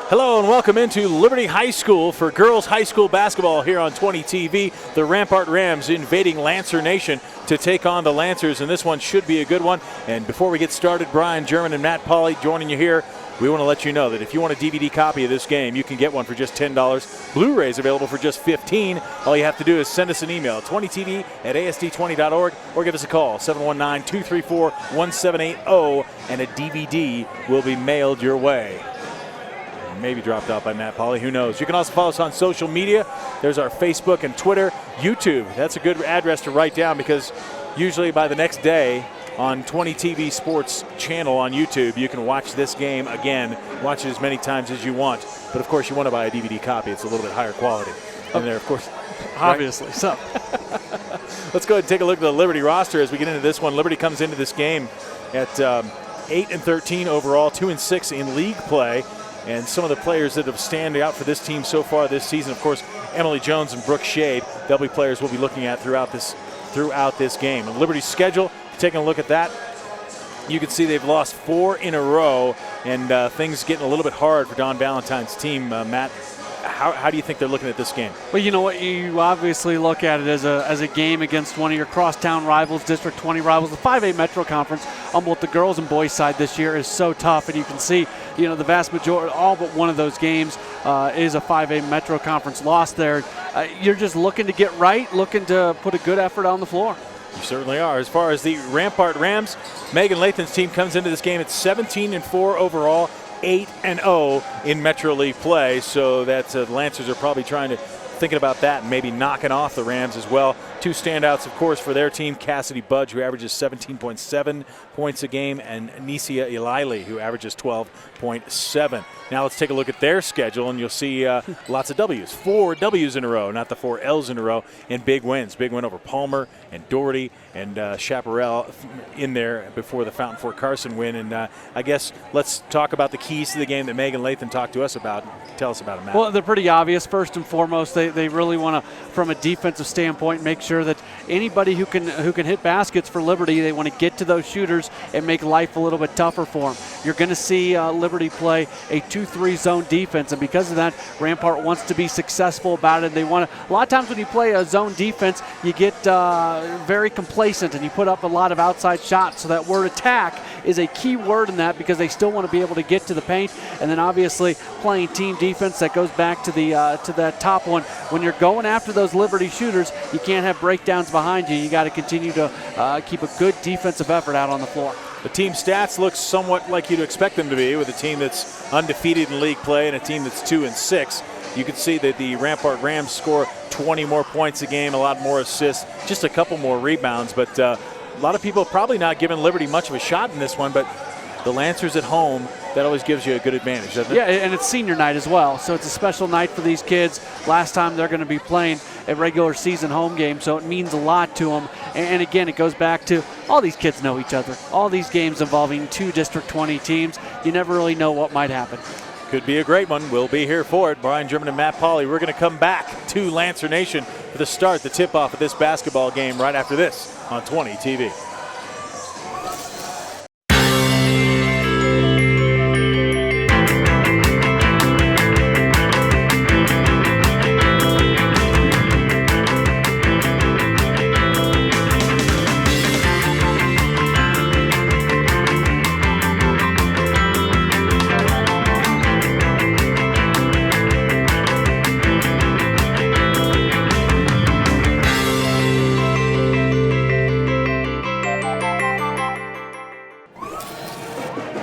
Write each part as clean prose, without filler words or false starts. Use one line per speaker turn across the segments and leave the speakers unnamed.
Hello and welcome into Liberty High School for girls high school basketball here on 20 TV. The Rampart Rams invading Lancer Nation to take on the Lancers, and this one should be a good one. And before we get started, Brian German and Matt Pauley joining you here. We want to let you know that if you want a DVD copy of this game, you can get one for just $10. Blu-rays available for just $15. All you have to do is send us an email, 20tv@asd20.org, or give us a call, 719-234-1780, and a DVD will be mailed your way. Maybe dropped out by Matt Pauley, who knows. You can also follow us on social media. There's our Facebook and Twitter. YouTube, that's a good address to write down because usually by the next day on 20 TV Sports channel on YouTube, you can watch this game again, watch it as many times as you want. But of course, you want to buy a DVD copy. It's a little bit higher quality. And there, of course,
obviously.
Right?
So
let's go ahead and take a look at the Liberty roster as we get into this one. Liberty comes into this game at 8-13 overall, 2-6 in league play. And some of the players that have stand out for this team so far this season, of course, Emily Jones and Brooke Shade, they'll be players we'll be looking at throughout this game. And Liberty's schedule, taking a look at that, you can see they've lost 4 in a row, and things getting a little bit hard for Don Valentine's team. Matt, how do you think they're looking at this game?
Well, you know what? You obviously look at it as a game against one of your crosstown rivals, District 20 rivals. The 5A Metro Conference on both the girls and boys side this year is so tough, and you can see, you know, the vast majority, all but one of those games is a 5A Metro Conference loss there. You're just looking to get right, looking to put a good effort on the floor.
You certainly are. As far as the Rampart Rams, Megan Lathan's team comes into this game at 17-4 overall, 8-0 in Metro League play. So that's the Lancers are probably thinking about that and maybe knocking off the Rams as well. 2 standouts, of course, for their team, Cassidy Budge, who averages 17.7 points a game, and Nisia Ilili, who averages 12.7. Now let's take a look at their schedule, and you'll see lots of W's. 4 W's in a row, not the 4 L's in a row, and big wins. Big win over Palmer and Doherty and Chaparral in there before the Fountain Fort Carson win. And I guess let's talk about the keys to the game that Megan Lathan talked to us about. Tell us about it, Matt.
Well, they're pretty obvious. First and foremost, they really want to, from a defensive standpoint, make sure that anybody who can hit baskets for Liberty, they want to get to those shooters and make life a little bit tougher for them. You're going to see Liberty play a 2-3 zone defense, and because of that, Rampart wants to be successful about it. They want to. A lot of times when you play a zone defense, you get very complacent and you put up a lot of outside shots. So that word attack is a key word in that because they still want to be able to get to the paint. And then obviously playing team defense, that goes back to the to that top one. When you're going after those Liberty shooters, you can't have breakdowns behind you. You got to continue to keep a good defensive effort out on the floor.
The team stats look somewhat like you'd expect them to be with a team that's undefeated in league play and a team that's 2-6. You can see that the Rampart Rams score 20 more points a game, a lot more assists, just a couple more rebounds. But a lot of people probably not giving Liberty much of a shot in this one, but the Lancers at home, that always gives you a good advantage, doesn't it?
Yeah, and it's senior night as well, so it's a special night for these kids. Last time they're going to be playing a regular season home game, so it means a lot to them. And again, it goes back to all these kids know each other. All these games involving 2 District 20 teams, you never really know what might happen.
Could be a great one. We'll be here for it. Brian German and Matt Pauley. We're going to come back to Lancer Nation for the start, the tip-off of this basketball game right after this on 20 TV.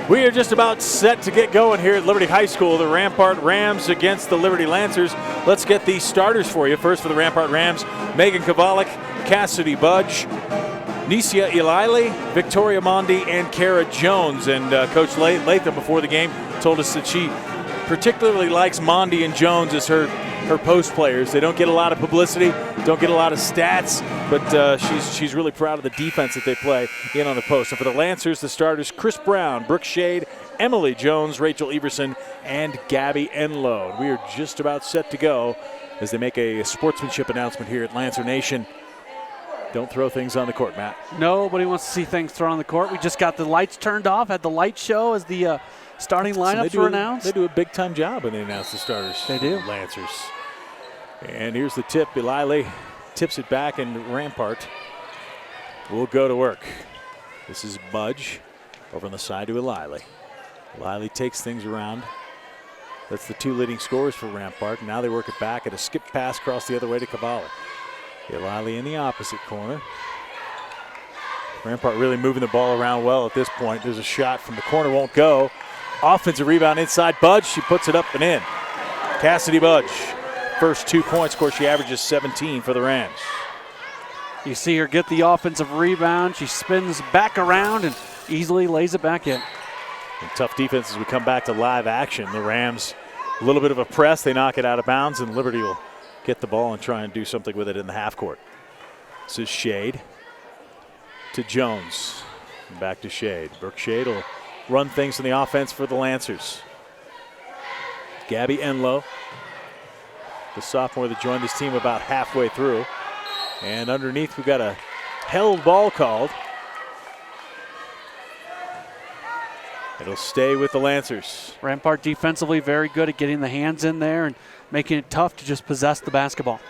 We are just about set to get going here at Liberty High School. The Rampart Rams against the Liberty Lancers. Let's get these starters for you. First for the Rampart Rams, Megan Kovalik, Cassidy Budge, Nisia Ilili, Victoria Mondi, and Kara Jones. And Coach Latham before the game told us that she particularly likes Mondi and Jones as her post players. They don't get a lot of publicity, don't get a lot of stats, but she's really proud of the defense that they play in on the post. And for the Lancers, the starters, Chris Brown, Brooke Shade, Emily Jones, Rachel Everson, and Gabby Enlow. We are just about set to go as they make a sportsmanship announcement here at Lancer Nation. Don't throw things on the court, Matt.
Nobody wants to see things thrown on the court. We just got the lights turned off, had the light show as the starting lineups were announced.
They do a big-time job when they announce the starters.
They do.
Lancers. And here's the tip. Eiley tips it back, and Rampart will go to work. This is Budge over on the side to Eiley. Eiley takes things around. That's the 2 leading scorers for Rampart. Now they work it back at a skip pass across the other way to Cavalli. Eiley in the opposite corner. Rampart really moving the ball around well at this point. There's a shot from the corner, won't go. Offensive rebound inside Budge. She puts it up and in. Cassidy Budge, first 2 points. Of course, she averages 17 for the Rams.
You see her get the offensive rebound. She spins back around and easily lays it back in.
And tough defense as we come back to live action. The Rams, a little bit of a press. They knock it out of bounds, and Liberty will get the ball and try and do something with it in the half court. This is Shade to Jones. And back to Shade. Brooke Shade will run things in the offense for the Lancers. Gabby Enlow, the sophomore that joined this team about halfway through. And underneath, we've got a held ball called. It'll stay with the Lancers.
Rampart defensively very good at getting the hands in there and making it tough to just possess the basketball.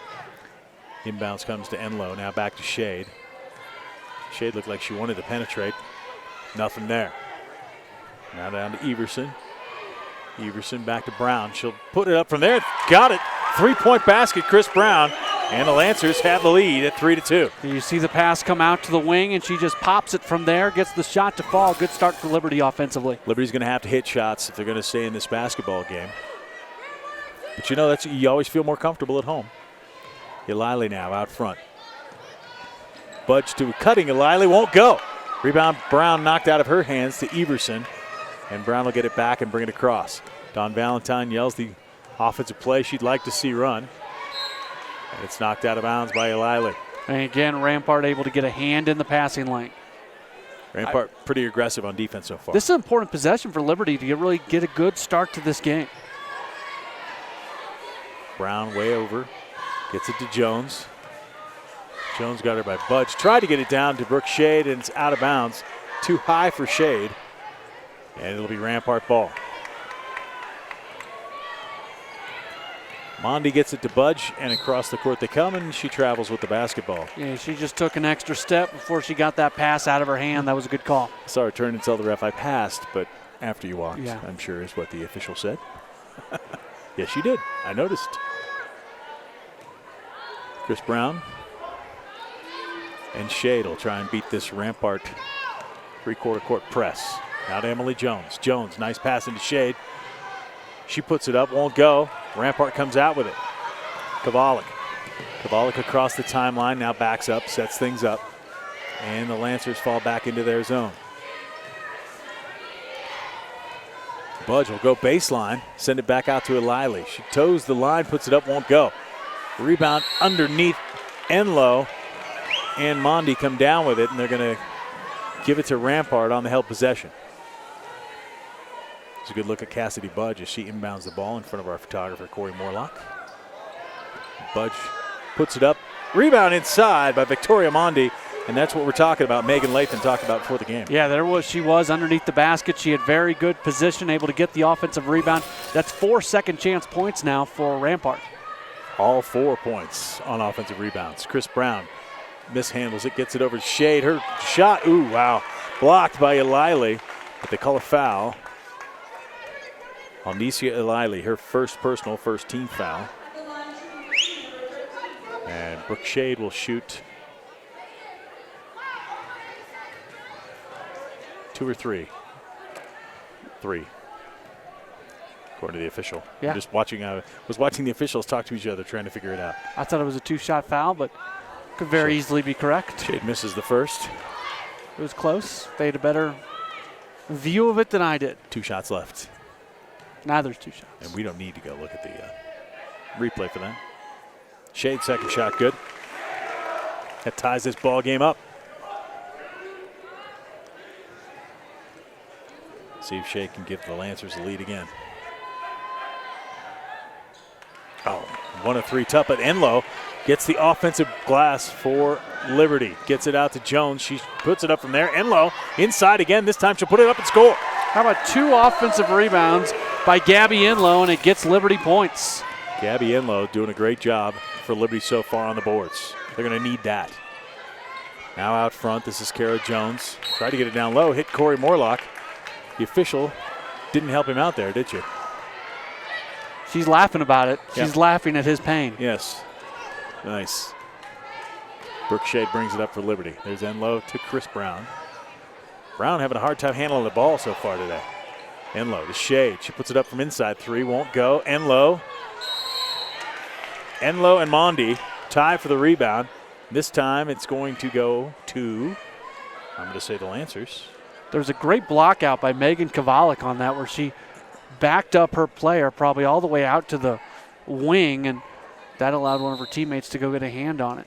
Inbounds comes to Enlow, now back to Shade. Shade looked like she wanted to penetrate. Nothing there. Now down to Everson. Everson back to Brown. She'll put it up from there. Got it. 3-point basket, Chris Brown. And the Lancers have the lead at 3-2.
You see the pass come out to the wing, and she just pops it from there, gets the shot to fall. Good start for Liberty offensively.
Liberty's going to have to hit shots if they're going to stay in this basketball game. But you know, you always feel more comfortable at home. Eiley now out front. Budge to cutting. Eiley won't go. Rebound Brown knocked out of her hands to Everson. And Brown will get it back and bring it across. Dawn Valentine yells the offensive play she'd like to see run. And it's knocked out of bounds by Eiley.
And again, Rampart able to get a hand in the passing lane.
Rampart pretty aggressive on defense so far.
This is an important possession for Liberty to really get a good start to this game.
Brown way over. Gets it to Jones. Jones got her by Budge. Tried to get it down to Brooke Shade, and it's out of bounds. Too high for Shade. And it'll be Rampart ball. Mondi gets it to Budge, and across the court they come, and she travels with the basketball.
Yeah, she just took an extra step before she got that pass out of her hand. That was a good call.
I saw her turn and tell the ref, I passed, but after you walked,
yeah.
I'm sure is what the official said. Yes, you did. I noticed. Chris Brown and Shade will try and beat this Rampart three-quarter court press. Now to Emily Jones. Jones, nice pass into Shade. She puts it up, won't go. Rampart comes out with it. Kovalik. Kovalik across the timeline, now backs up, sets things up. And the Lancers fall back into their zone. Budge will go baseline, send it back out to Eiley. She toes the line, puts it up, won't go. Rebound underneath Enlow. And Mondi come down with it, and they're going to give it to Rampart on the held possession. It's a good look at Cassidy Budge as she inbounds the ball in front of our photographer, Corey Morlock. Budge puts it up. Rebound inside by Victoria Mondi, and that's what we're talking about. Megan Lathan talked about before the game.
Yeah, she was underneath the basket. She had very good position, able to get the offensive rebound. That's 4 second chance points now for Rampart.
All 4 points on offensive rebounds. Chris Brown mishandles it, gets it over to Shade. Her shot, ooh, wow, blocked by Eiley, but they call a foul on Nisha Eiley, her first personal, first team foul. And Brooke Shade will shoot 2 or 3. 3, according to the official.
Yeah.
I'm just watching, was watching the officials talk to each other, trying to figure it out.
I thought it was a 2-shot foul, but could very easily be correct.
Shade misses the first.
It was close. They had a better view of it than I did.
2 shots left.
Now there's 2 shots.
And we don't need to go look at the replay for that. Shade second shot good. That ties this ball game up. See if Shade can give the Lancers the lead again. Oh, 1 of 3 tough, but Enlow gets the offensive glass for Liberty. Gets it out to Jones. She puts it up from there. Enlow inside again. This time she'll put it up and score.
How about 2 offensive rebounds by Gabby Enlow, and it gets Liberty points.
Gabby Enlow doing a great job for Liberty so far on the boards. They're going to need that. Now out front, this is Kara Jones. Tried to get it down low, hit Corey Morlock. The official didn't help him out there, did you?
She's laughing about it. She's laughing at his pain.
Yes. Nice. Brooke Shade brings it up for Liberty. There's Enlow to Chris Brown. Brown having a hard time handling the ball so far today. Enlow to Shade. She puts it up from inside 3. Won't go. Enlow and Mondi tie for the rebound. This time it's going to go to, I'm going to say, the Lancers.
There's a great block out by Megan Kovalik on that where she backed up her player probably all the way out to the wing, and that allowed one of her teammates to go get a hand on it.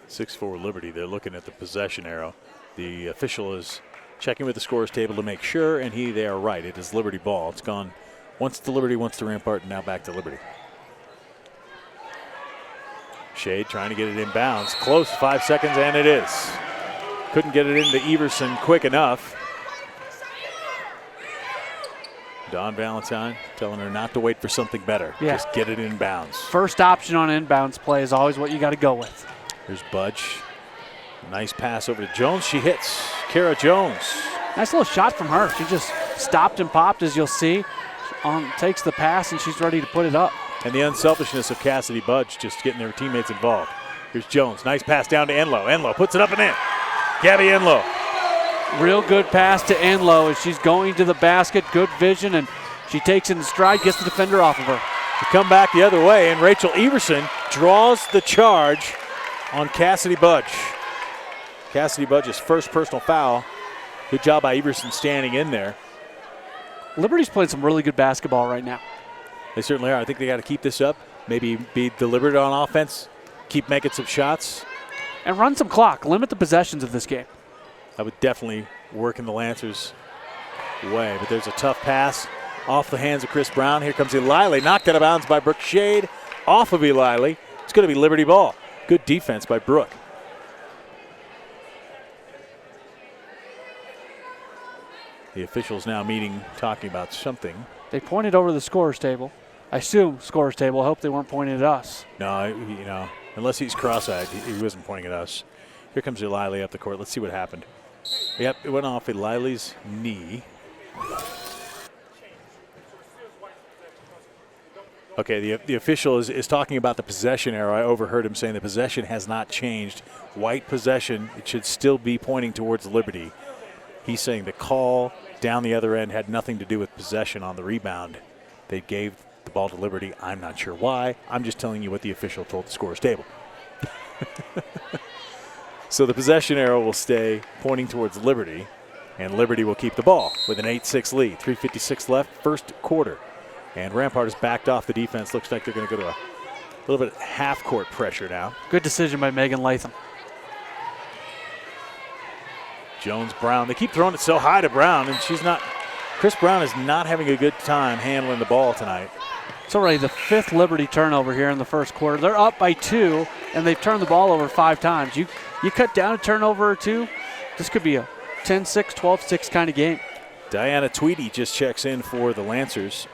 6-4 Liberty. They're looking at the possession arrow. The official is checking with the scores table to make sure, and they are right. It is Liberty ball. It's gone once to Liberty, once to Rampart, and now back to Liberty. Shade trying to get it inbounds. Close, 5 seconds, and it is. Couldn't get it into Everson quick enough. Dawn Valentine telling her not to wait for something better.
Yeah.
Just get it inbounds.
First option on inbounds play is always what you got to go with.
Here's Budge. Nice pass over to Jones. She hits. Kara Jones.
Nice little shot from her. She just stopped and popped, as you'll see. Takes the pass, and she's ready to put it up.
And the unselfishness of Cassidy Budge just getting their teammates involved. Here's Jones. Nice pass down to Enlow. Enlow puts it up and in. Gabby Enlow.
Real good pass to Enlow as she's going to the basket. Good vision, and she takes it in stride, gets the defender off of her.
To come back the other way, and Rachel Everson draws the charge on Cassidy Budge. Cassidy Budge's first personal foul. Good job by Everson standing in there.
Liberty's playing some really good basketball right now.
They certainly are. I think they got to keep this up, maybe be deliberate on offense, keep making some shots.
And run some clock. Limit the possessions of this game.
That would definitely work in the Lancers' way. But there's a tough pass off the hands of Chris Brown. Here comes Eliley, knocked out of bounds by Brooke Shade. Off of Eliley. It's going to be Liberty ball. Good defense by Brooke. The officials now meeting, talking about something.
They pointed over the scorer's table. I assume scorer's table. I hope they weren't pointing at us.
No, unless he's cross-eyed, he wasn't pointing at us. Here comes Eliley up the court. Let's see what happened. Yep, it went off Eliley's knee. Okay, the official is talking about the possession arrow. I overheard him saying the possession has not changed. White possession, it should still be pointing towards Liberty. He's saying the call down the other end had nothing to do with possession on the rebound. They gave the ball to Liberty. I'm not sure why. I'm just telling you what the official told the scorer's table. So the possession arrow will stay pointing towards Liberty, and Liberty will keep the ball with an 8-6 lead. 3:56 left, first quarter. And Rampart has backed off the defense. Looks like they're going to go to a little bit half-court pressure now.
Good decision by Megan Latham.
Jones, Brown. They keep throwing it so high to Brown, and Chris Brown is not having a good time handling the ball tonight.
It's already the 5th Liberty turnover here in the first quarter. They're up by 2, and they've turned the ball over 5 times. You cut down a turnover or 2, this could be a 10-6, 12-6 kind of game.
Diana Tweedy just checks in for the Lancers.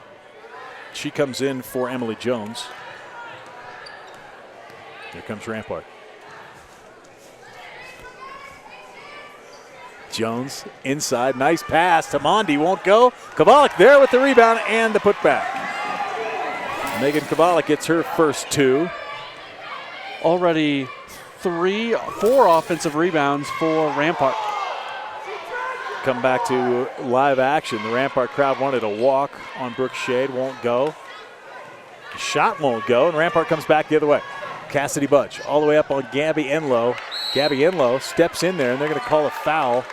She comes in for Emily Jones. Here comes Rampart. Jones inside, nice pass to Mondi, won't go. Kovalik there with the rebound and the putback. Megan Kovalik gets her first 2.
Already 4 offensive rebounds for Rampart.
Come back to live action. The Rampart crowd wanted a walk on Brooke Shade, won't go. The shot won't go, and Rampart comes back the other way. Cassidy Budge all the way up on Gabby Enlow. Gabby Enlow steps in there, and they're going to call a foul.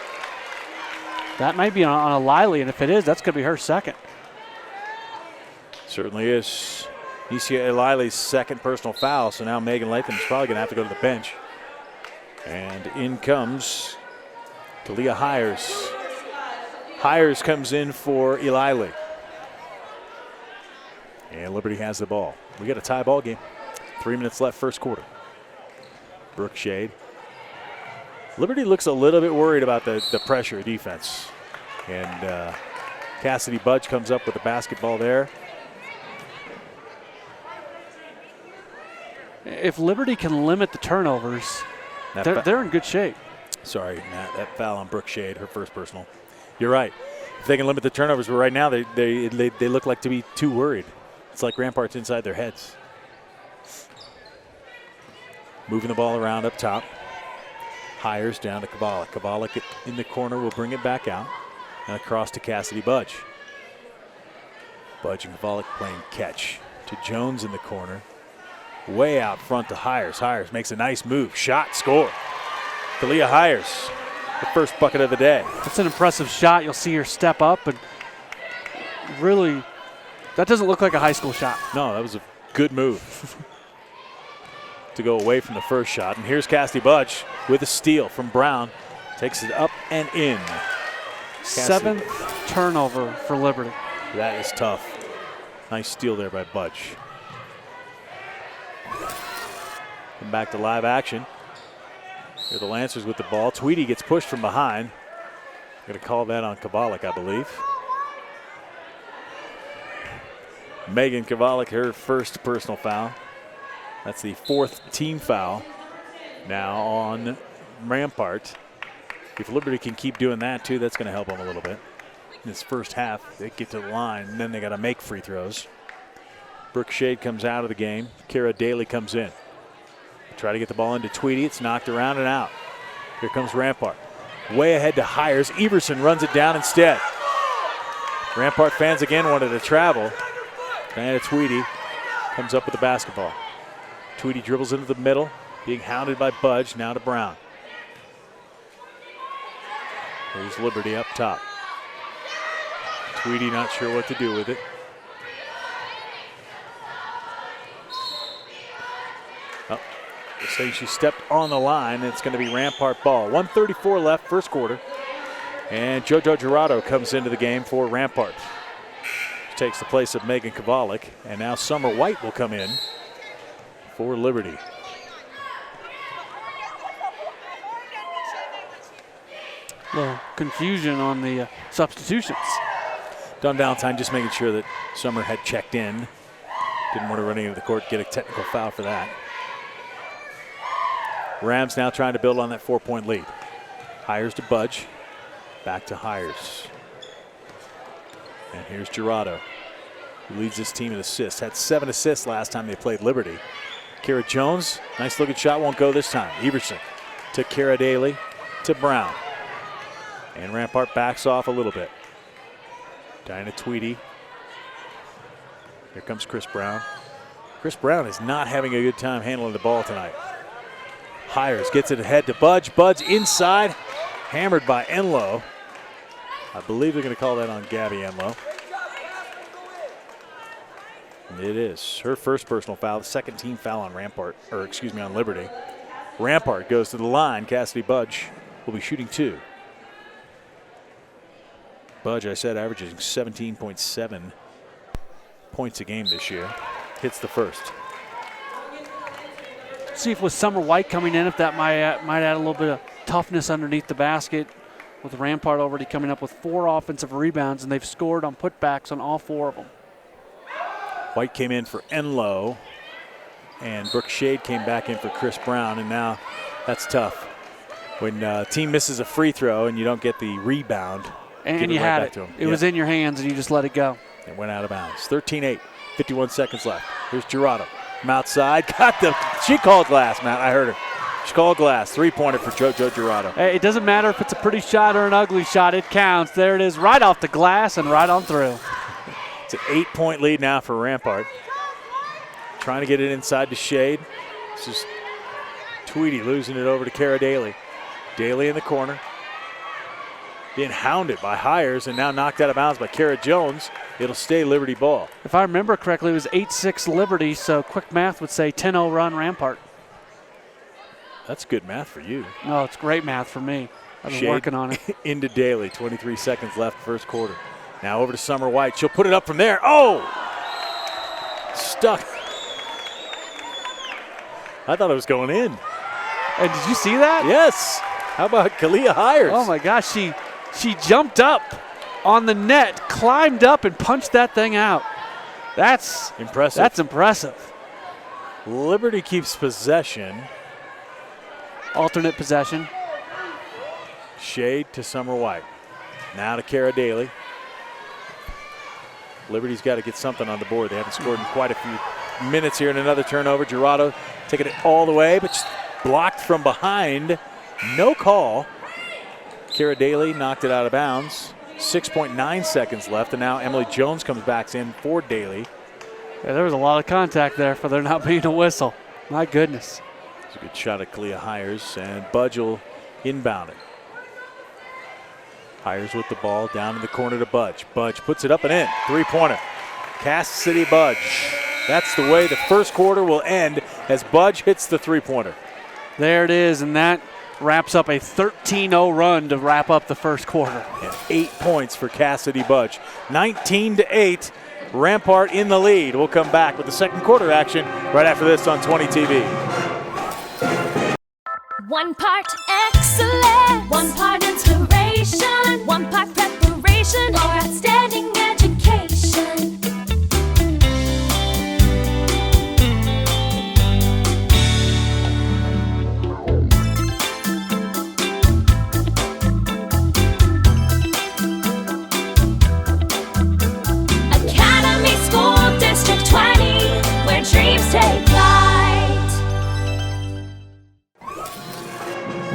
That might be on a Liley, and if it is, that's going to be her second.
Certainly is. Nisha Liley's second personal foul, so now Megan Latham is probably going to have to go to the bench. And in comes Talia Hires. Hires comes in for Eliley. And Liberty has the ball. We got a tie ball game. 3 minutes left, first quarter. Brooke Shade. Liberty looks a little bit worried about the pressure defense. And Cassidy Budge comes up with the basketball there.
If Liberty can limit the turnovers, they're in good shape.
Sorry, Matt, that foul on Brooke Shade, her first personal. You're right. If they can limit the turnovers, but right now they look like to be too worried. It's like Rampart's inside their heads. Moving the ball around up top. Hires down to Kavalik. Kavalik in the corner will bring it back out. And across to Cassidy Budge. Budge and Kavalik playing catch. To Jones in the corner. Way out front to Hires. Hires makes a nice move. Shot, score. Kalia Hires, the first bucket of the day.
It's an impressive shot. You'll see her step up, and really, that doesn't look like a high school shot.
No, that was a good move to go away from the first shot. And here's Cassidy Budge with a steal from Brown. Takes it up and in.
Seventh turnover for Liberty.
That is tough. Nice steal there by Budge. And back to live action. Here are the Lancers with the ball. Tweedy gets pushed from behind. Going to call that on Kavalik, I believe. Megan Kavalik, her first personal foul. That's the fourth team foul now on Rampart. If Liberty can keep doing that too, that's going to help them a little bit. In this first half, they get to the line, and then they got to make free throws. Brooke Shade comes out of the game. Kara Daly comes in. Try to get the ball into Tweedy. It's knocked around and out. Here comes Rampart. Way ahead to Hires. Everson runs it down instead. Rampart fans again wanted to travel. And Tweedy comes up with the basketball. Tweedy dribbles into the middle, being hounded by Budge. Now to Brown. Here's Liberty up top. Tweedy not sure what to do with it. Saying she stepped on the line. It's going to be Rampart ball. 1:34 left, first quarter. And JoJo Gerardo comes into the game for Rampart. She takes the place of Megan Kavalik. And now Summer White will come in for Liberty.
A little confusion on the substitutions.
Don Valentine just making sure that Summer had checked in. Didn't want to run into the court, get a technical foul for that. Rams now trying to build on that 4-point lead. Hires to Budge. Back to Hires. And here's Gerardo, who leads this team in assists. Had 7 assists last time they played Liberty. Kara Jones, nice looking shot, won't go this time. Everson to Kara Daly to Brown. And Rampart backs off a little bit. Diana Tweedy. Here comes Chris Brown. Chris Brown is not having a good time handling the ball tonight. Hires gets it ahead to Budge. Budge inside, hammered by Enlow. I believe they're going to call that on Gabby Enlow. It is her first personal foul, the second team foul on on Liberty. Rampart goes to the line. Cassidy Budge will be shooting 2. Budge, I said, averaging 17.7 points a game this year. Hits the first.
See if with Summer White coming in, if that might add a little bit of toughness underneath the basket. With Rampart already coming up with 4 offensive rebounds, and they've scored on putbacks on all 4 of them.
White came in for Enlow, and Brooke Shade came back in for Chris Brown, and now that's tough. When a team misses a free throw and you don't get the rebound,
and you had it. It was in your hands, and you just let it go.
It went out of bounds. 13-8, 51 seconds left. Here's Gerardo. From outside, she called glass, Matt. I heard her. She called glass. 3-pointer for JoJo Gerardo.
Hey, it doesn't matter if it's a pretty shot or an ugly shot. It counts. There it is, right off the glass and right on through.
It's an 8-point lead now for Rampart. Trying to get it inside to Shade. It's just Tweedy losing it over to Kara Daly. Daly in the corner. Being hounded by Hires and now knocked out of bounds by Kara Jones. It'll stay Liberty ball.
If I remember correctly, it was 8-6 Liberty, so quick math would say 10-0 run Rampart.
That's good math for you.
No, it's great math for me. I've been working on it.
Into Daly, 23 seconds left first quarter. Now over to Summer White. She'll put it up from there. Oh! Stuck. I thought it was going in.
And did you see that?
Yes. How about Kalia Hires?
Oh my gosh, she jumped up on the net, climbed up and punched that thing out. That's
impressive.
That's impressive.
Liberty keeps possession.
Alternate possession.
Shade to Summer White. Now to Kara Daly. Liberty's got to get something on the board. They haven't scored in quite a few minutes here, and another turnover. Girardo taking it all the way, but just blocked from behind. No call. Kara Daly knocked it out of bounds. 6.9 seconds left, and now Emily Jones comes back in for Daly.
Yeah, there was a lot of contact there for there not being a whistle. My goodness.
It's a good shot at Kalia Hires, and Budge will inbound it. Hires with the ball down in the corner to Budge. Budge puts it up and in. Three-pointer. Cass City Budge. That's the way the first quarter will end as Budge hits the three-pointer.
There it is, and that wraps up a 13-0 run to wrap up the first quarter.
And 8 points for Cassidy Budge. 19-8, Rampart in the lead. We'll come back with the second quarter action right after this on 20 TV.
One part excellence, one part inspiration, one part preparation for outstanding education. Academy School District 20, where dreams take flight.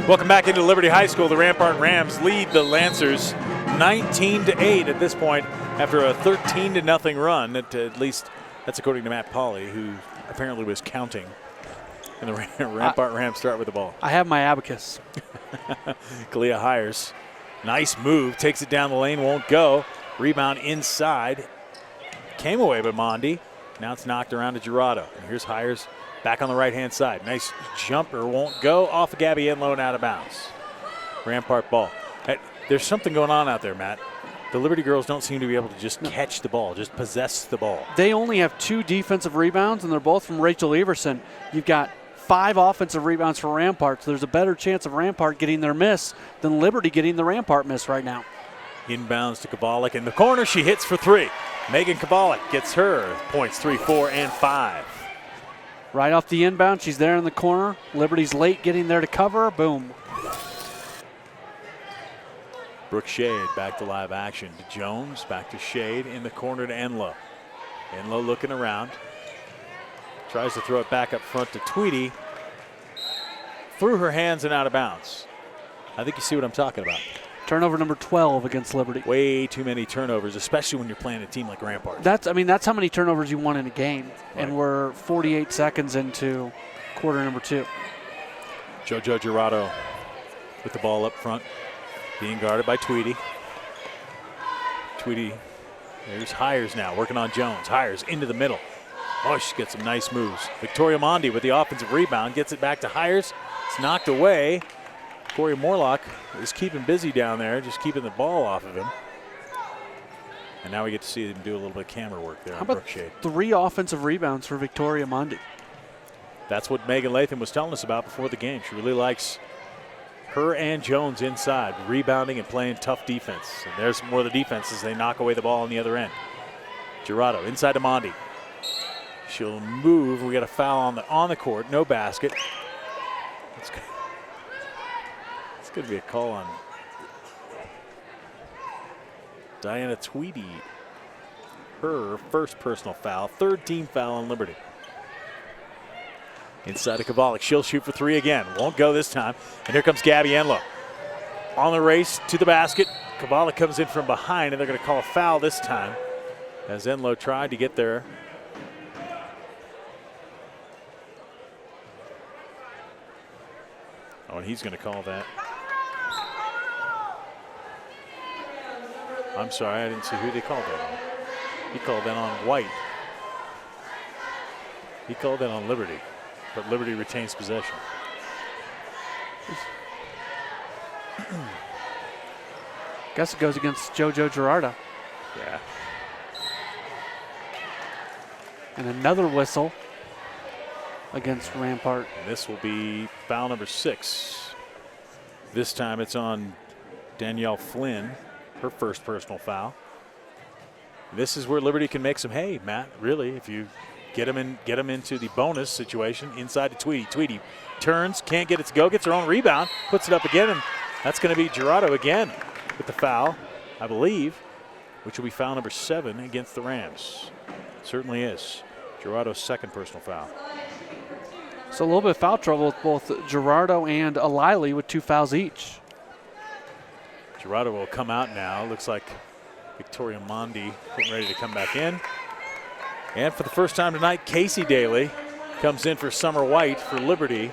Welcome back into Liberty High School. The Rampart Rams lead the Lancers 19-8 at this point after a 13-0 run. At least that's according to Matt Pauley, who apparently was counting. And the Rampart Rams start with the ball.
I have my abacus.
Kalia Hires. Nice move. Takes it down the lane. Won't go. Rebound inside. Came away by Mondi. Now it's knocked around to Girardo. And here's Hires back on the right-hand side. Nice jumper. Won't go. Off of Gabby Enlow and out of bounds. Rampart ball. There's something going on out there, Matt. The Liberty girls don't seem to be able to just catch the ball, just possess the ball.
They only have 2 defensive rebounds, and they're both from Rachel Everson. You've got 5 offensive rebounds for Rampart, so there's a better chance of Rampart getting their miss than Liberty getting the Rampart miss right now.
Inbounds to Kavalik in the corner. She hits for 3. Megan Kavalik gets her points 3, 4, and 5.
Right off the inbound, she's there in the corner. Liberty's late getting there to cover. Boom.
Brooke Shade back to live action to Jones. Back to Shade in the corner to Enlow. Enlow looking around. Tries to throw it back up front to Tweedy. Through her hands and out of bounds. I think you see what I'm talking about.
Turnover number 12 against Liberty.
Way too many turnovers, especially when you're playing a team like Rampart.
That's how many turnovers you want in a game. Right. And we're 48 seconds into quarter number 2.
JoJo Girardo with the ball up front, being guarded by Tweedy. Tweedy, there's Hires now, working on Jones. Hires into the middle. Oh, she gets some nice moves. Victoria Mondi with the offensive rebound, gets it back to Hires. It's knocked away. Corey Morlock is keeping busy down there, just keeping the ball off of him. And now we get to see him do a little bit of camera work there on Brooke Shade.
3 offensive rebounds for Victoria Mondi.
That's what Megan Latham was telling us about before the game. She really likes her and Jones inside, rebounding and playing tough defense. And there's more of the defense as they knock away the ball on the other end. Girardo inside to Mondi. She'll move. We got a foul on the court. No basket. It's going to be a call on Diana Tweedy. Her first personal foul. 3rd team foul on Liberty. Inside to Kavalik. She'll shoot for 3 again. Won't go this time. And here comes Gabby Enlow. On the race to the basket. Kavalik comes in from behind, and they're going to call a foul this time as Enlow tried to get there. Oh, and he's going to call that. I'm sorry, I didn't see who they called that on. He called that on White. He called that on Liberty, but Liberty retains possession.
Guess it goes against JoJo Girardo.
Yeah.
And another whistle against Rampart.
And this will be foul number 6. This time it's on Danielle Flynn. her first personal foul. This is where Liberty can make some hay, Matt, really, if you get them into the bonus situation inside to Tweedy. Tweedy turns, can't get it to go, gets her own rebound, puts it up again, and that's going to be Gerardo again with the foul, I believe, which will be foul number 7 against the Rams. Certainly is. Gerardo's second personal foul.
So a little bit of foul trouble with both Gerardo and Alili with 2 fouls each.
Gerardo will come out now. Looks like Victoria Mondi getting ready to come back in. And for the first time tonight, Casey Daly comes in for Summer White for Liberty.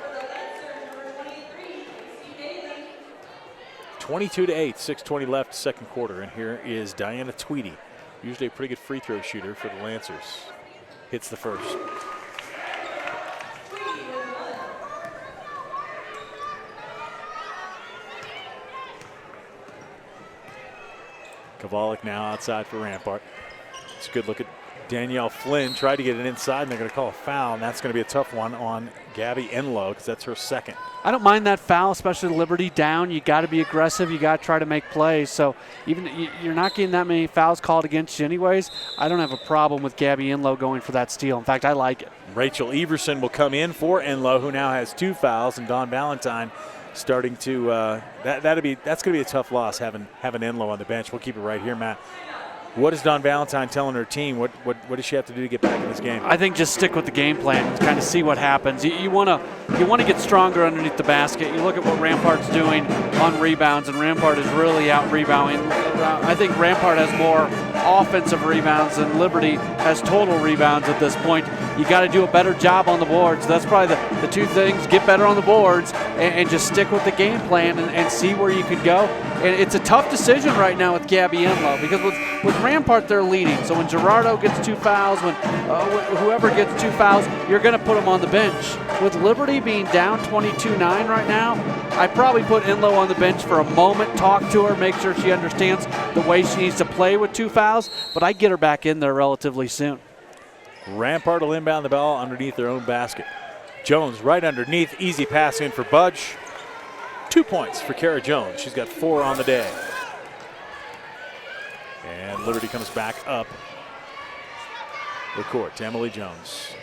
22-8, 6:20 left, second quarter. And here is Diana Tweedy, usually a pretty good free throw shooter for the Lancers. Hits the first. Kavalik now outside for Rampart. It's a good look at Danielle Flynn. Tried to get it inside, and they're going to call a foul, and that's going to be a tough one on Gabby Enlow because that's her second.
I don't mind that foul, especially Liberty down. You got to be aggressive. You got to try to make plays. So even you're not getting that many fouls called against you anyways. I don't have a problem with Gabby Enlow going for that steal. In fact, I like it.
Rachel Everson will come in for Enlow, who now has 2 fouls, and Dawn Valentine starting to that's going to be a tough loss having Enlow on the bench. We'll keep it right here, Matt. What is Dawn Valentine telling her team? What does she have to do to get back in this game?
I think just stick with the game plan and kind of see what happens. You want to get stronger underneath the basket. You look at what Rampart's doing on rebounds, and Rampart is really out rebounding. I think Rampart has more offensive rebounds than Liberty has total rebounds at this point. You got to do a better job on the boards. That's probably the 2 things. Get better on the boards and just stick with the game plan and see where you could go. And it's a tough decision right now with Gabby Enlow because with Rampart, they're leading. So when Gerardo gets 2 fouls, when whoever gets 2 fouls, you're going to put them on the bench. With Liberty being down 22-9 right now, I probably put Enlow on the bench for a moment, talk to her, make sure she understands the way she needs to play with 2 fouls, but I get her back in there relatively soon.
Rampart will inbound the ball underneath their own basket. Jones right underneath, easy pass in for Budge. 2 points for Kara Jones. She's got 4 on the day. And Liberty comes back up the court to Emily Jones.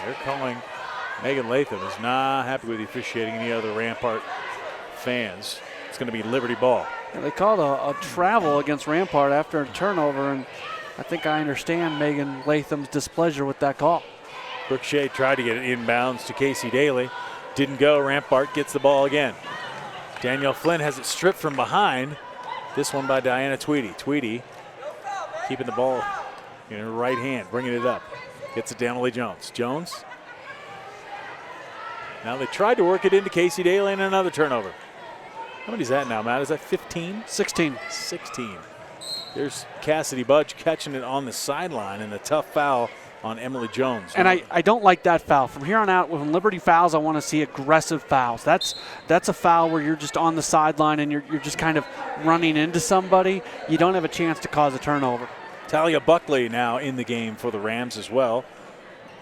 They're calling. Megan Latham is not happy with the officiating. Any other Rampart fans? It's going to be Liberty ball.
And they called a travel against Rampart after a turnover, and I think I understand Megan Latham's displeasure with that call.
Brooke Shea tried to get it inbounds to Casey Daly. Didn't go. Rampart gets the ball again. Danielle Flynn has it stripped from behind. This one by Diana Tweedy. Tweedy keeping the ball in her right hand, bringing it up. Gets it to Emily Jones. Jones. Now they tried to work it into Casey Daly and another turnover. How many is that now, Matt? Is that 15?
16.
16. There's Cassidy Budge catching it on the sideline, and a tough foul on Emily Jones.
And I don't like that foul. From here on out, when Liberty fouls, I want to see aggressive fouls. That's a foul where you're just on the sideline and you're just kind of running into somebody. You don't have a chance to cause a turnover.
Talia Buckley now in the game for the Rams as well.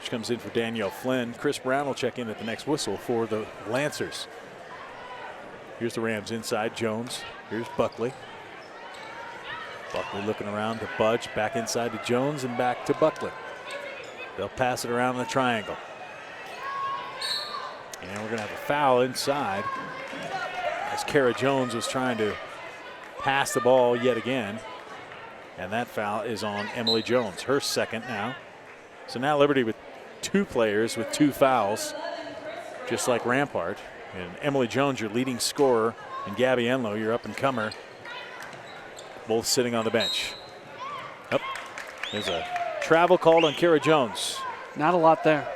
She comes in for Danielle Flynn. Chris Brown will check in at the next whistle for the Lancers. Here's the Rams inside. Jones. Here's Buckley. Buckley looking around to Budge. Back inside to Jones and back to Buckley. They'll pass it around in the triangle. And we're going to have a foul inside as Kara Jones was trying to pass the ball yet again. And that foul is on Emily Jones, her second now. So now Liberty with 2 players with 2 fouls, just like Rampart. And Emily Jones, your leading scorer, and Gabby Enlow, your up-and-comer, both sitting on the bench. Up. There's a travel called on Kara Jones.
Not a lot there.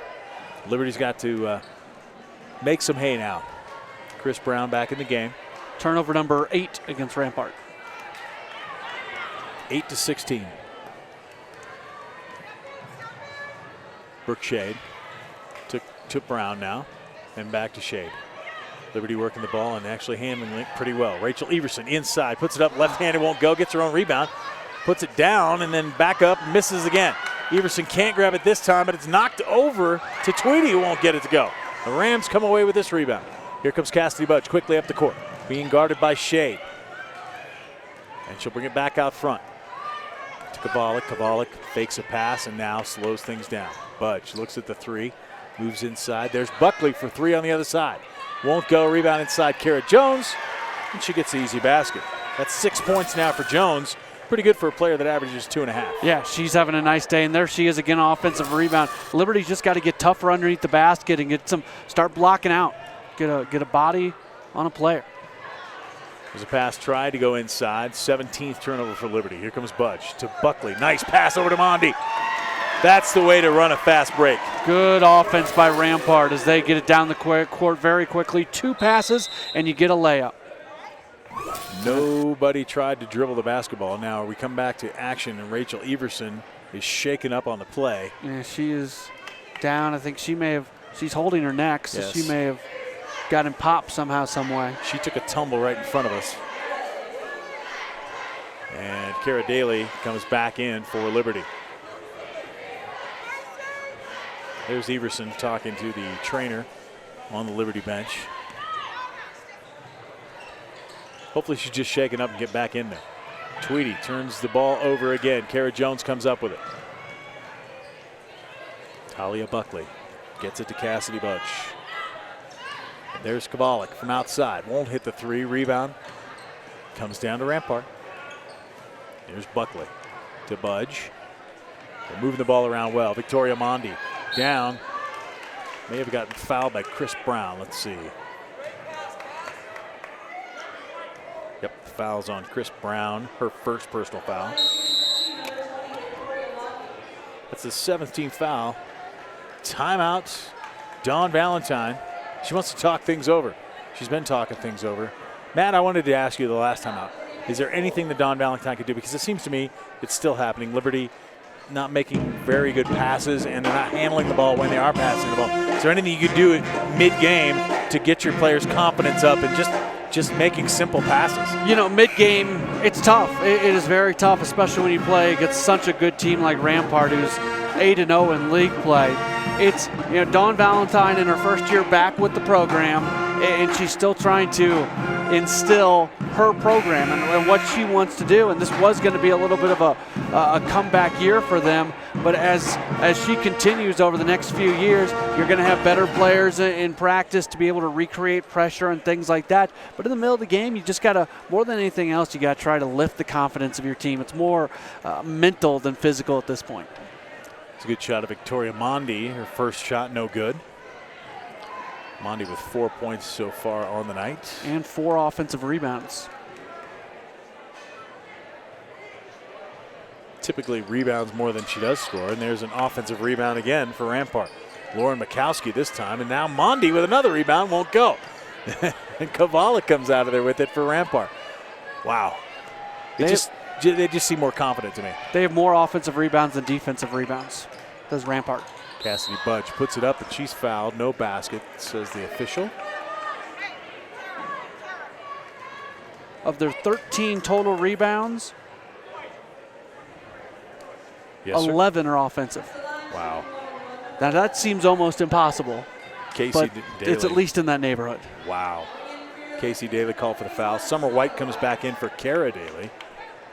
Liberty's got to make some hay now. Chris Brown back in the game.
Turnover number 8 against Rampart.
8-16. Brooke Shade took Brown now, and back to Shade. Liberty working the ball and actually handling it pretty well. Rachel Everson inside, puts it up, left-handed, won't go, gets her own rebound, puts it down, and then back up, misses again. Everson can't grab it this time, but it's knocked over to Tweedy, who won't get it to go. The Rams come away with this rebound. Here comes Cassidy Budge quickly up the court, being guarded by Shade. And she'll bring it back out front to Kavalik. Kavalik fakes a pass and now slows things down. Budge looks at the three, moves inside. There's Buckley for three on the other side. Won't go. Rebound inside Kara Jones, and she gets the easy basket. That's 6 points now for Jones. Pretty good for a player that averages 2.5.
Yeah, she's having a nice day, and there she is again, offensive rebound. Liberty's just got to get tougher underneath the basket and start blocking out. Get a body on a player.
There's a pass tried to go inside. 17th turnover for Liberty. Here comes Budge to Buckley. Nice pass over to Mondi. That's the way to run a fast break.
Good offense by Rampart as they get it down the court very quickly. 2 passes, and you get a layup.
Nobody tried to dribble the basketball. Now we come back to action, and Rachel Everson is shaken up on the play.
Yeah, she is down. I think she's holding her neck, so
yes.
she may have gotten popped somehow, some way.
She took a tumble right in front of us. And Kara Daly comes back in for Liberty. There's Everson talking to the trainer on the Liberty bench. Hopefully she's just shaken up and get back in there. Tweedy turns the ball over again. Kara Jones comes up with it. Talia Buckley gets it to Cassidy Budge. There's Kavalik from outside. Won't hit the three. Rebound comes down to Rampart. There's Buckley to Budge. They're moving the ball around well. Victoria Mondi down. May have gotten fouled by Chris Brown. Let's see. Yep, the foul's on Chris Brown, her first personal foul. That's the 17th foul. Timeout, Dawn Valentine. She wants to talk things over. She's been talking things over. Matt, I wanted to ask you the last time out. Is there anything that Dawn Valentine could do? Because it seems to me it's still happening. Liberty not making very good passes, and they're not handling the ball when they are passing the ball. Is there anything you could do mid-game to get your players' confidence up and just making simple passes?
You know, mid-game, it's tough. It is very tough, especially when you play against such a good team like Rampart, who's 8-0 in league play. It's, you know, Dawn Valentine in her first year back with the program, and she's still trying to instill her program and what she wants to do. And this was going to be a little bit of a comeback year for them. But as she continues over the next few years, you're going to have better players in practice to be able to recreate pressure and things like that. But in the middle of the game, you just got to, more than anything else, you got to try to lift the confidence of your team. It's more mental than physical at this point.
It's a good shot of Victoria Mondi. Her first shot, no good. Mondi with 4 points so far on the night.
And 4 offensive rebounds.
Typically rebounds more than she does score, and there's an offensive rebound again for Rampart. Lauren Mikowski this time, and now Mondi with another rebound, won't go. And Kavalik comes out of there with it for Rampart. Wow. They just seem more confident to me.
They have more offensive rebounds than defensive rebounds, does Rampart.
Cassidy Budge puts it up, and she's fouled. No basket, says the official.
Of their 13 total rebounds,
yes,
11 are offensive.
Wow.
Now that seems almost impossible, but
Daly.
it's at least in that neighborhood.
Wow. Casey Daly called for the foul. Summer White comes back in for Kara Daly.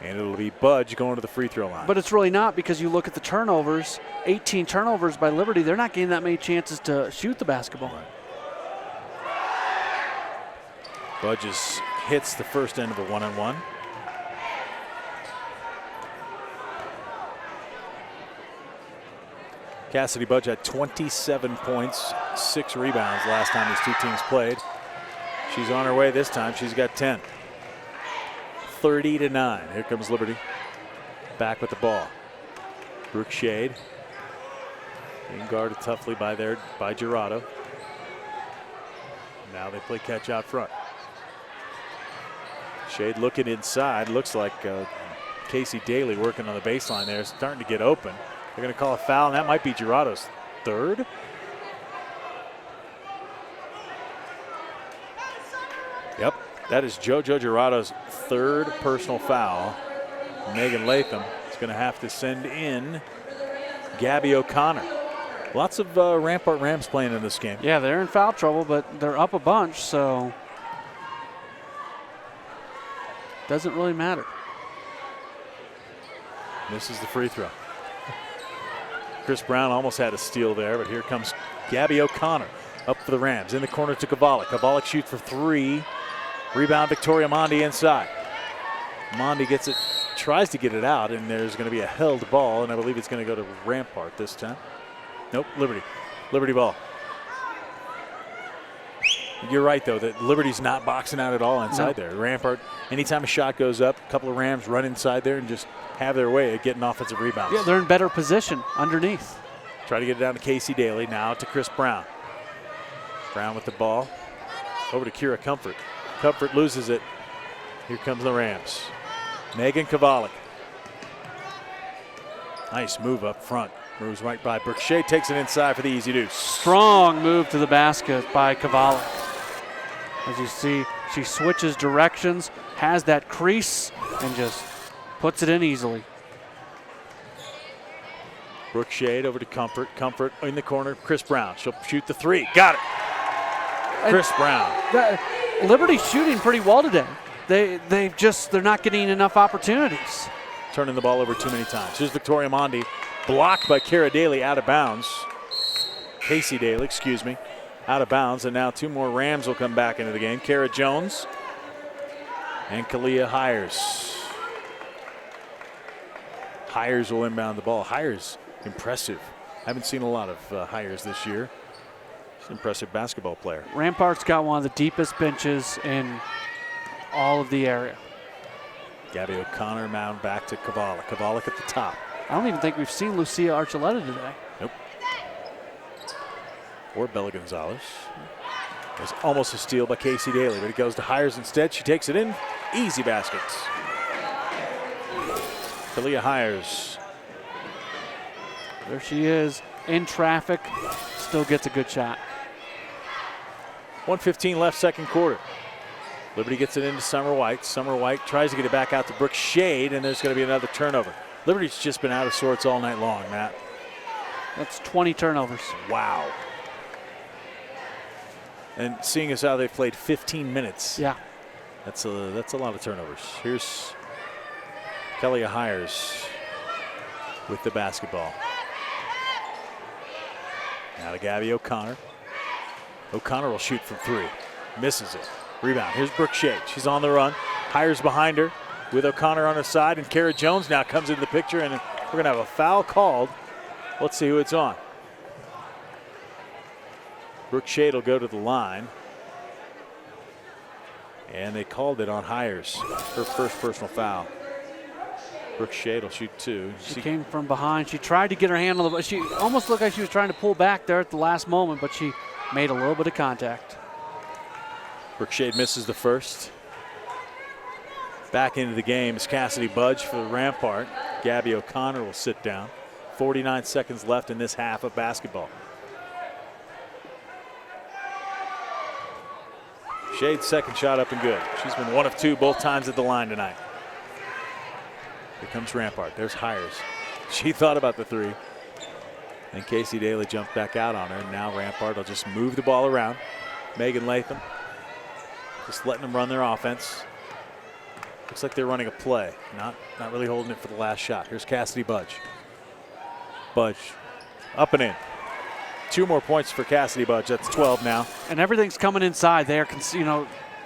And it'll be Budge going to the free throw line.
But it's really not, because you look at the turnovers, 18 turnovers by Liberty. They're not getting that many chances to shoot the basketball.
Right. Budge hits the first end of a one-on-one. Cassidy Budge had 27 points, 6 rebounds last time these two teams played. She's on her way this time. She's got 10. 30-9. Here comes Liberty. Back with the ball. Brooke Shade. Being guarded toughly by Gerardo. Now they play catch out front. Shade looking inside. Looks like Casey Daly working on the baseline there. Starting to get open. They're going to call a foul, and that might be Gerardo's third. Yep. That is JoJo Gerardo's third personal foul. Megan Latham is going to have to send in Gabby O'Connor. Lots of Rampart Rams playing in this game.
Yeah, they're in foul trouble, but they're up a bunch, so doesn't really matter.
Misses the free throw. Chris Brown almost had a steal there, but here comes Gabby O'Connor up for the Rams. In the corner to Kavalik. Kavalik shoots for 3. Rebound Victoria Mondi inside. Mondi gets it, tries to get it out, and there's going to be a held ball, and I believe it's going to go to Rampart this time. Nope, Liberty. Liberty ball. You're right, though, that Liberty's not boxing out at all inside there. Rampart, anytime a shot goes up, a couple of Rams run inside there and just have their way at getting offensive rebounds.
Yeah, they're in better position underneath.
Try to get it down to Casey Daly. Now to Chris Brown. Brown with the ball. Over to Kira Comfort. Comfort loses it. Here comes the Rams. Megan Kavalik. Nice move up front. Moves right by Brooke Shea. Takes it inside for the easy deuce.
Strong move to the basket by Kavalik. As you see, she switches directions, has that crease, and just puts it in easily.
Brooke Shade over to Comfort. Comfort in the corner. Chris Brown. She'll shoot the 3. Got it. Chris Brown.
Liberty's shooting pretty well today. They're not getting enough opportunities.
Turning the ball over too many times. Here's Victoria Mondi. Blocked by Kara Daly, out of bounds. Casey Daly, excuse me, out of bounds. And now 2 more Rams will come back into the game. Kara Jones and Kalia Hires. Hires will inbound the ball. Hires, impressive. Haven't seen a lot of Hires this year. She's an impressive basketball player.
Rampart's got one of the deepest benches in all of the area.
Gabby O'Connor mound back to Kavalik. Kavalik at the top.
I don't even think we've seen Lucia Archuleta today.
Nope. Or Bella Gonzalez. There's almost a steal by Casey Daly, but it goes to Hires instead. She takes it in. Easy baskets. Kalia Hires.
There she is in traffic. Still gets a good shot.
1:15 left, second quarter. Liberty gets it into Summer White. Summer White tries to get it back out to Brooke Shade, and there's going to be another turnover. Liberty's just been out of sorts all night long, Matt.
That's 20 turnovers.
Wow. And seeing as how they've played 15 minutes.
Yeah.
That's a lot of turnovers. Here's Kelly Hires with the basketball. Now to Gabby O'Connor. O'Connor will shoot from 3. Misses it. Rebound. Here's Brooke Shea. She's on the run. Hires behind her with O'Connor on her side, and Kara Jones now comes into the picture, and we're going to have a foul called. Let's see who it's on. Brooke Shea will go to the line. And they called it on Hires. Her first personal foul. Brooke Shea will shoot 2.
She came from behind. She tried to get her hand on the ball. She almost looked like she was trying to pull back there at the last moment, but she made a little bit of contact.
Brooke Shea misses the first. Back into the game is Cassidy Budge for the Rampart. Gabby O'Connor will sit down. 49 seconds left in this half of basketball. Shade's second shot up and good. She's been 1 of 2 both times at the line tonight. Here comes Rampart. There's Hires. She thought about the 3. And Casey Daly jumped back out on her. And now Rampart will just move the ball around. Megan Latham just letting them run their offense. Looks like they're running a play. Not really holding it for the last shot. Here's Cassidy Budge. Budge up and in. 2 more points for Cassidy Budge. That's 12 now.
And everything's coming inside. They are,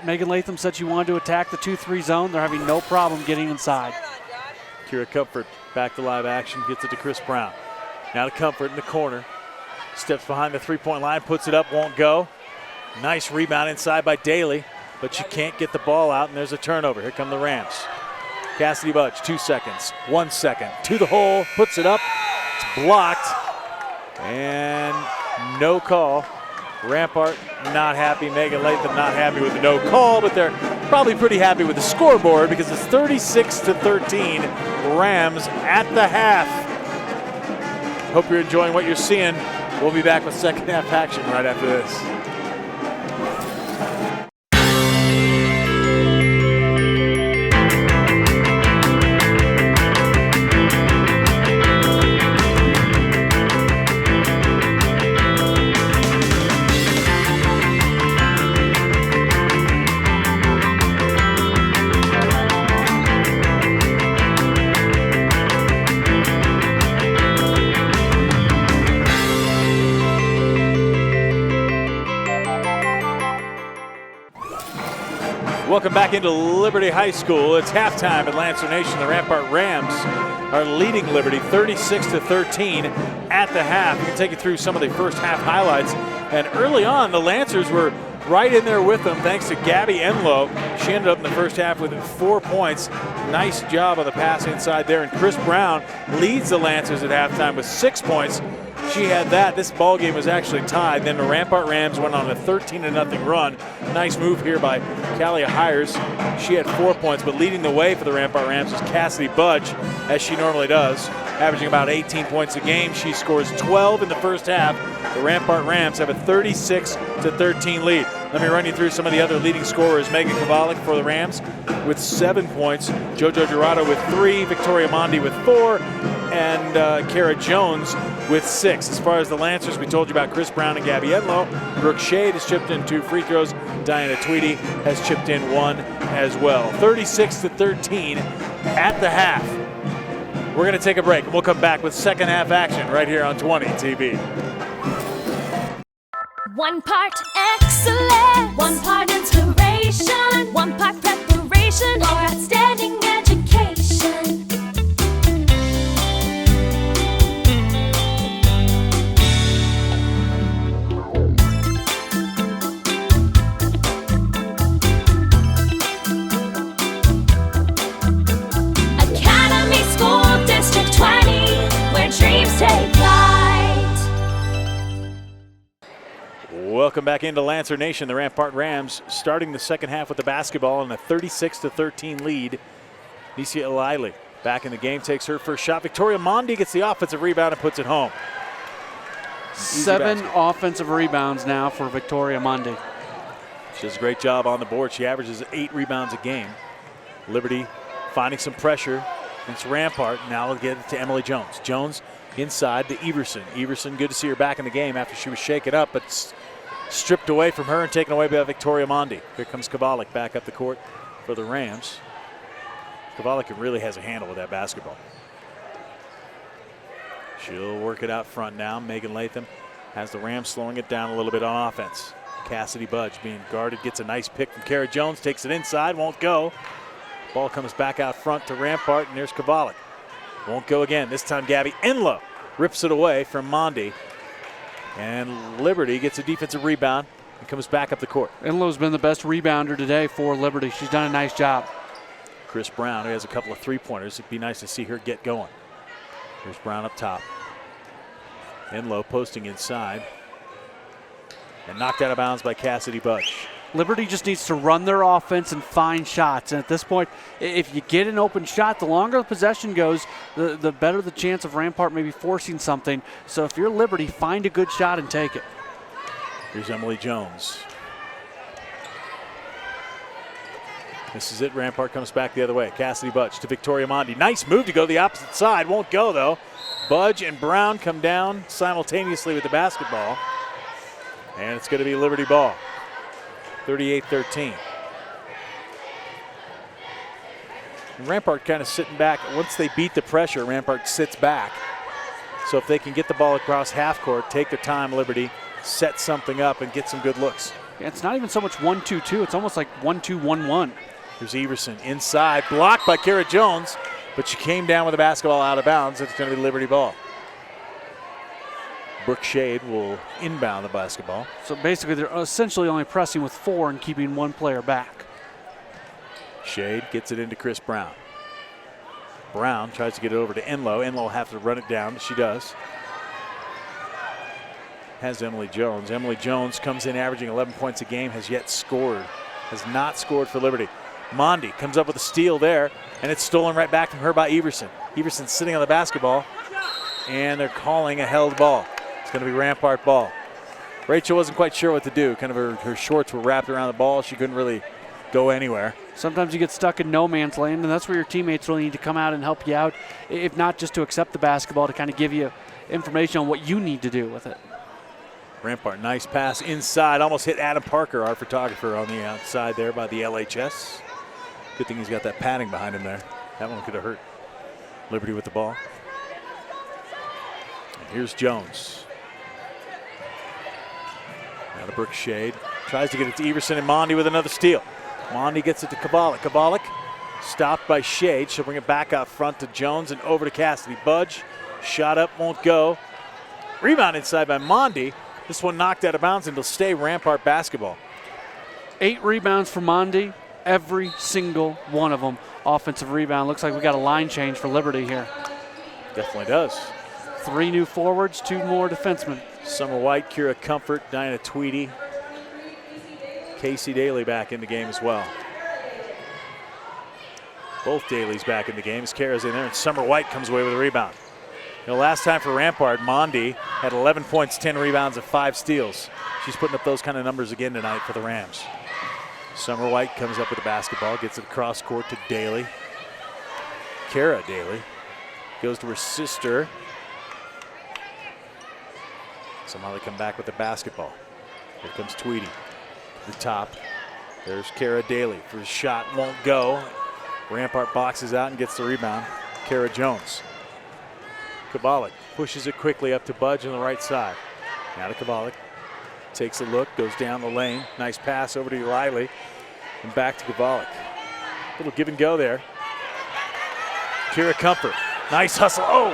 Megan Latham said she wanted to attack the 2-3 zone. They're having no problem getting inside.
Kira Comfort back to live action. Gets it to Chris Brown. Now to Comfort in the corner. Steps behind the 3-point line. Puts it up. Won't go. Nice rebound inside by Daly. But she can't get the ball out, and there's a turnover. Here come the Rams. Cassidy Budge, 2 seconds, 1 second. To the hole, puts it up. It's blocked. And no call. Rampart not happy. Megan Latham not happy with the no call, but they're probably pretty happy with the scoreboard because it's 36-13. Rams at the half. Hope you're enjoying what you're seeing. We'll be back with second half action right after this. Welcome back into Liberty High School. It's halftime at Lancer Nation. The Rampart Rams are leading Liberty 36-13 at the half. We can take you through some of the first half highlights. And early on, the Lancers were right in there with them thanks to Gabby Enlow. She ended up in the first half with 4 points. Nice job on the pass inside there. And Chris Brown leads the Lancers at halftime with 6 points. She had that. This ball game was actually tied. Then the Rampart Rams went on a 13-0 run. Nice move here by Callie Hires. She had 4 points, but leading the way for the Rampart Rams is Cassidy Budge, as she normally does, averaging about 18 points a game. She scores 12 in the first half. The Rampart Rams have a 36-13 lead. Let me run you through some of the other leading scorers. Megan Kovalik for the Rams with 7 points. JoJo Dorado with 3. Victoria Mondi with 4. And Kara Jones with 6. As far as the Lancers, we told you about Chris Brown and Gabby Enlow. Brooke Shade has chipped in 2 free throws. Diana Tweedy has chipped in 1 as well. 36-13 at the half. We're going to take a break, and we'll come back with second half action right here on 20 TV.
1 part excellence, 1 part inspiration, 1 part preparation for outstanding education. Academy School District 20, where dreams take flight.
Welcome back into Lancer Nation. The Rampart Rams starting the second half with the basketball in a 36-13 lead. Nicia Eliley back in the game, takes her first shot. Victoria Mondi gets the offensive rebound and puts it home.
7 offensive rebounds now for Victoria Mondi.
She does a great job on the board. She averages 8 rebounds a game. Liberty finding some pressure against Rampart. Now we'll get it to Emily Jones. Jones inside to Everson. Everson, good to see her back in the game after she was shaken up, but stripped away from her and taken away by Victoria Mondi. Here comes Kovalik back up the court for the Rams. Kovalik really has a handle with that basketball. She'll work it out front now. Megan Latham has the Rams slowing it down a little bit on offense. Cassidy Budge being guarded, gets a nice pick from Kara Jones, takes it inside, won't go. Ball comes back out front to Rampart, and there's Kovalik. Won't go again. This time Gabby Enlow rips it away from Mondi. And Liberty gets a defensive rebound and comes back up the court.
Enlow's been the best rebounder today for Liberty. She's done a nice job.
Chris Brown, who has a couple of three-pointers. It'd be nice to see her get going. Here's Brown up top. Enlow posting inside. And knocked out of bounds by Cassidy Budge.
Liberty just needs to run their offense and find shots. And at this point, if you get an open shot, the longer the possession goes, the better the chance of Rampart maybe forcing something. So if you're Liberty, find a good shot and take it.
Here's Emily Jones. This is it. Rampart comes back the other way. Cassidy Budge to Victoria Mondi. Nice move to go the opposite side. Won't go, though. Budge and Brown come down simultaneously with the basketball. And it's going to be Liberty ball. 38-13. Rampart kind of sitting back. Once they beat the pressure, Rampart sits back. So if they can get the ball across half court, take their time, Liberty, set something up and get some good looks.
Yeah, it's not even so much 1-2-2. It's almost like 1-2-1-1.
Here's Everson inside, blocked by Kara Jones, but she came down with the basketball out of bounds. It's going to be Liberty ball. Brooke Shade will inbound the basketball.
So basically they're essentially only pressing with 4 and keeping 1 player back.
Shade gets it into Chris Brown. Brown tries to get it over to Enlow. Enlow will have to run it down. She does. Has Emily Jones. Emily Jones comes in averaging 11 points a game, has not scored for Liberty. Mondi comes up with a steal there, and it's stolen right back from her by Everson. Everson sitting on the basketball, and they're calling a held ball. It's going to be Rampart ball. Rachel wasn't quite sure what to do. Kind of her shorts were wrapped around the ball. She couldn't really go anywhere.
Sometimes you get stuck in no man's land, and that's where your teammates really need to come out and help you out, if not just to accept the basketball, to kind of give you information on what you need to do with it.
Rampart, nice pass inside. Almost hit Adam Parker, our photographer, on the outside there by the LHS. Good thing he's got that padding behind him there. That one could have hurt Liberty with the ball. And here's Jones. Now to Brooke Shade. Tries to get it to Everson, and Mondi with another steal. Mondi gets it to Kavalik. Kavalik stopped by Shade. She'll bring it back out front to Jones and over to Cassidy. Budge, shot up, won't go. Rebound inside by Mondi. This one knocked out of bounds and it'll stay Rampart basketball.
8 rebounds for Mondi. Every single one of them offensive rebound. Looks like we got a line change for Liberty here.
Definitely does.
3 new forwards, 2 more defensemen.
Summer White, Kira Comfort, Diana Tweedy. Casey Daly back in the game as well. Both Daly's back in the game as Kara's in there, and Summer White comes away with a rebound. You know, last time for Rampart, Mondi had 11 points, 10 rebounds, and 5 steals. She's putting up those kind of numbers again tonight for the Rams. Summer White comes up with the basketball, gets it across court to Daly. Kara Daly goes to her sister. Somehow they come back with the basketball. Here comes Tweedy to the top. There's Kara Daly for the shot, won't go. Rampart boxes out and gets the rebound. Kara Jones. Kavalik pushes it quickly up to Budge on the right side. Now to Kavalik. Takes a look, goes down the lane. Nice pass over to Eiley. And back to Kavalik. Little give and go there. Kira Comfort. Nice hustle. Oh!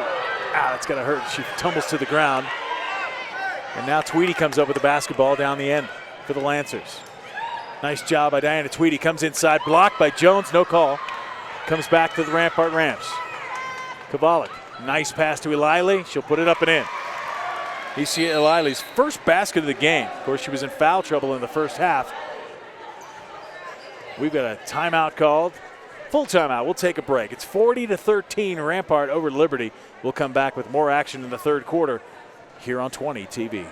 That's going to hurt. She tumbles to the ground. And now Tweedy comes up with the basketball down the end for the Lancers. Nice job by Diana Tweedy. Comes inside, blocked by Jones, no call. Comes back to the Rampart Rams. Kavalik, nice pass to Eiley. She'll put it up and in. You see Eiley's first basket of the game. Of course, she was in foul trouble in the first half. We've got a timeout called. Full timeout. We'll take a break. It's 40-13 Rampart over Liberty. We'll come back with more action in the third quarter here on 20 TV.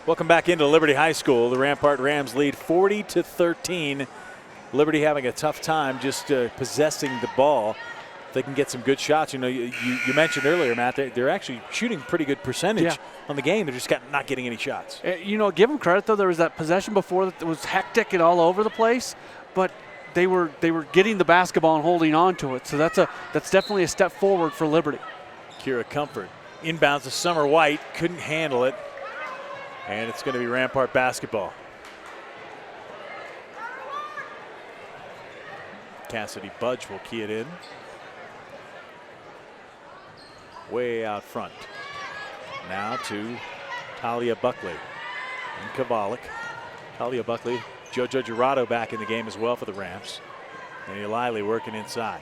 Welcome back into Liberty High School. The Rampart Rams lead 40-13. Liberty having a tough time just possessing the ball. If they can get some good shots. You know, you mentioned earlier, Matt, they're actually shooting pretty good percentage on the game. They're just not getting any shots.
You know, give them credit, though. There was that possession before that was hectic and all over the place, but they were getting the basketball and holding on to it. So that's definitely a step forward for Liberty.
Kira Comfort inbounds to Summer White. Couldn't handle it. And it's going to be Rampart basketball. Cassidy Budge will key it in. Way out front. Now to Talia Buckley and Kavalik. Talia Buckley, JoJo Gerardo back in the game as well for the Rams. And Eiley working inside.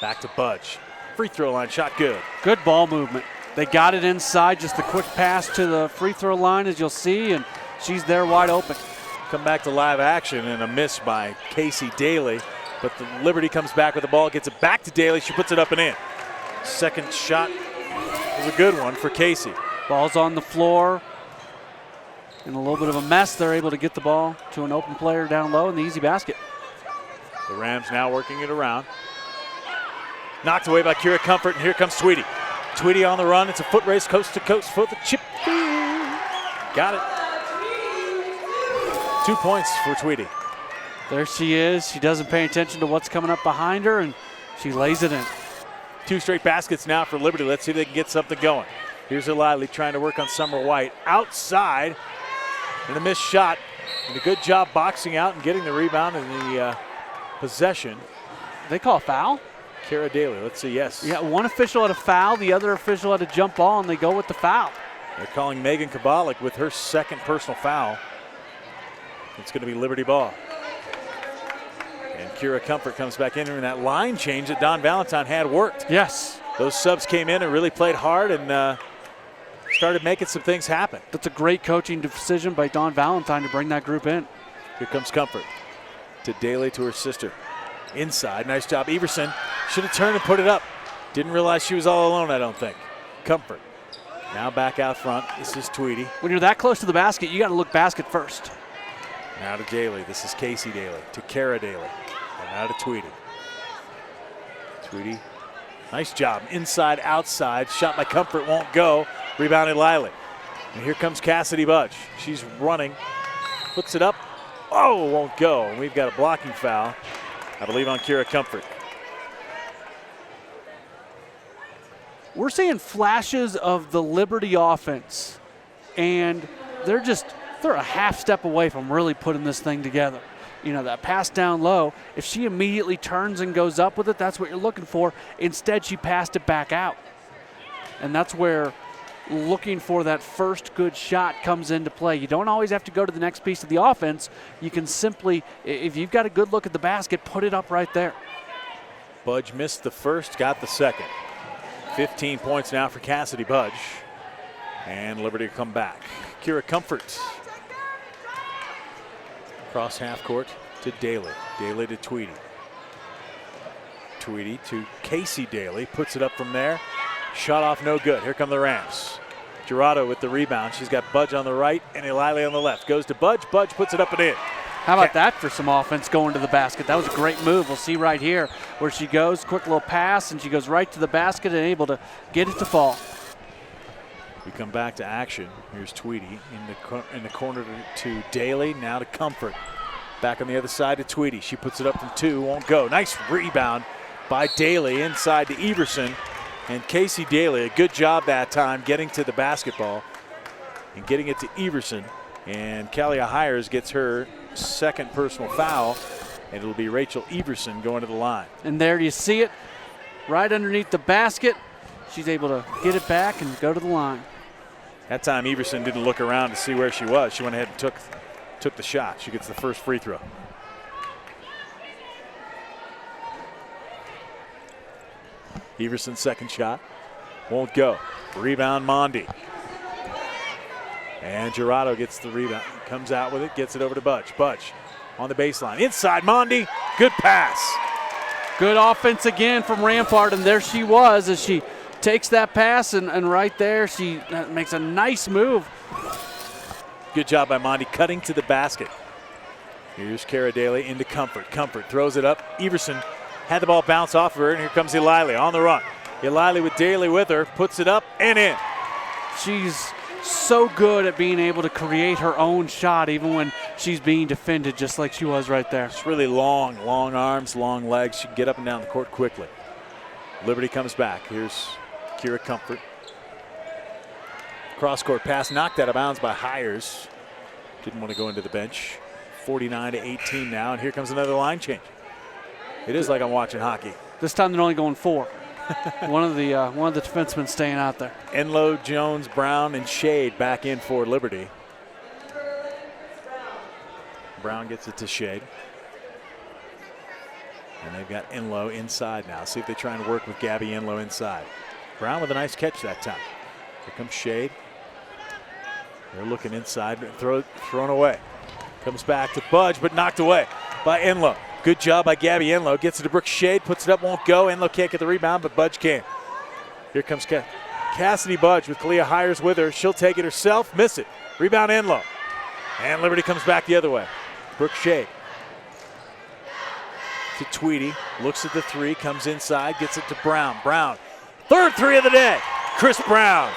Back to Budge. Free throw line shot good.
Good ball movement. They got it inside, just a quick pass to the free throw line, as you'll see, and she's there wide open.
Come back to live action and a miss by Casey Daly, but the Liberty comes back with the ball, gets it back to Daly. She puts it up and in. Second shot is a good one for Casey.
Ball's on the floor. In a little bit of a mess, they're able to get the ball to an open player down low in the easy basket.
The Rams now working it around. Knocked away by Kira Comfort, and here comes Tweedy. Tweedy on the run. It's a foot race, coast to coast, foot the chip. Got it. 2 points for Tweedy.
There she is. She doesn't pay attention to what's coming up behind her, and she lays it in.
2 straight baskets now for Liberty. Let's see if they can get something going. Here's Eiley trying to work on Summer White. Outside, and a missed shot. And a good job boxing out and getting the rebound and the possession.
They call a foul?
Kara Daly, let's see, yes.
Yeah, one official had a foul, the other official had a jump ball, and they go with the foul.
They're calling Megan Kavalik with her second personal foul. It's going to be Liberty ball. And Kira Comfort comes back in, and that line change that Don Valentine had worked.
Yes.
Those subs came in and really played hard and started making some things happen.
That's a great coaching decision by Don Valentine to bring that group in.
Here comes Comfort to Daly, to her sister. Inside, nice job. Everson should have turned and put it up. Didn't realize she was all alone, I don't think. Comfort Now back out front. This is Tweedy.
When you're that close to the basket, you got to look basket first.
Now to Daly. This is Casey Daly. To Kara Daly. And now to Tweedy. Tweedy. Nice job. Inside, outside. Shot by Comfort. Won't go. Rebounded Liley. And here comes Cassidy Budge. She's running. Puts it up. Oh, won't go. And we've got a blocking foul, I believe, on Kira Comfort.
We're seeing flashes of the Liberty offense, and they're a half step away from really putting this thing together. You know, that pass down low, if she immediately turns and goes up with it, that's what you're looking for. Instead, she passed it back out. And that's where looking for that first good shot comes into play. You don't always have to go to the next piece of the offense. You can simply, if you've got a good look at the basket, put it up right there.
Budge missed the first, got the second. 15 points now for Cassidy Budge. And Liberty come back. Kira Comfort. Cross half court to Daly. Daly to Tweedy. Tweedy to Casey Daly. Puts it up from there. Shot off, no good. Here come the Rams. Gerardo with the rebound. She's got Budge on the right and Eliley on the left. Goes to Budge. Budge puts it up and in.
How about that for some offense going to the basket? That was a great move. We'll see right here where she goes. Quick little pass, and she goes right to the basket and able to get it to fall.
We come back to action. Here's Tweedy in the corner to Daly. Now to Comfort. Back on the other side to Tweedy. She puts it up from 2. Won't go. Nice rebound by Daly inside to Everson. And Casey Daly, a good job that time getting to the basketball and getting it to Everson. And Kalia Hires gets her second personal foul, and it'll be Rachel Everson going to the line.
And there you see it, right underneath the basket. She's able to get it back and go to the line.
That time Everson didn't look around to see where she was. She went ahead and took the shot. She gets the first free throw. Everson's second shot won't go. Rebound Mondi. And Gerardo gets the rebound, comes out with it, gets it over to Budge. Budge on the baseline. Inside Mondi, good pass.
Good offense again from Rampart, and there she was as she takes that pass, and right there she makes a nice move.
Good job by Mondi cutting to the basket. Here's Kara Daly into Comfort. Comfort throws it up. Everson had the ball bounce off of her, and here comes Eliley on the run. Eliley with Daly with her, puts it up and in.
She's so good at being able to create her own shot even when she's being defended, just like she was right there.
It's really long arms, long legs. She can get up and down the court quickly. Liberty comes back. Here's Kira Comfort. Cross-court pass knocked out of bounds by Hires. Didn't want to go into the bench. 49-18 now, and here comes another line change. It is like I'm watching hockey.
This time they're only going 4. one of the defensemen staying out there.
Enlow, Jones, Brown, and Shade back in for Liberty. Brown gets it to Shade. And they've got Enlow inside now. See if they try and work with Gabby Enlow inside. Brown with a nice catch that time. Here comes Shade. They're looking inside, thrown away. Comes back to Budge, but knocked away by Enlow. Good job by Gabby Enlow. Gets it to Brooke Shade, puts it up, won't go. Enlow can't get the rebound, but Budge can. Here comes Cassidy Budge with Kalia Hires with her. She'll take it herself, miss it. Rebound Enlow. And Liberty comes back the other way. Brooke Shade to Tweedy. Looks at the 3, comes inside, gets it to Brown. Brown, third 3 of the day. Chris Brown.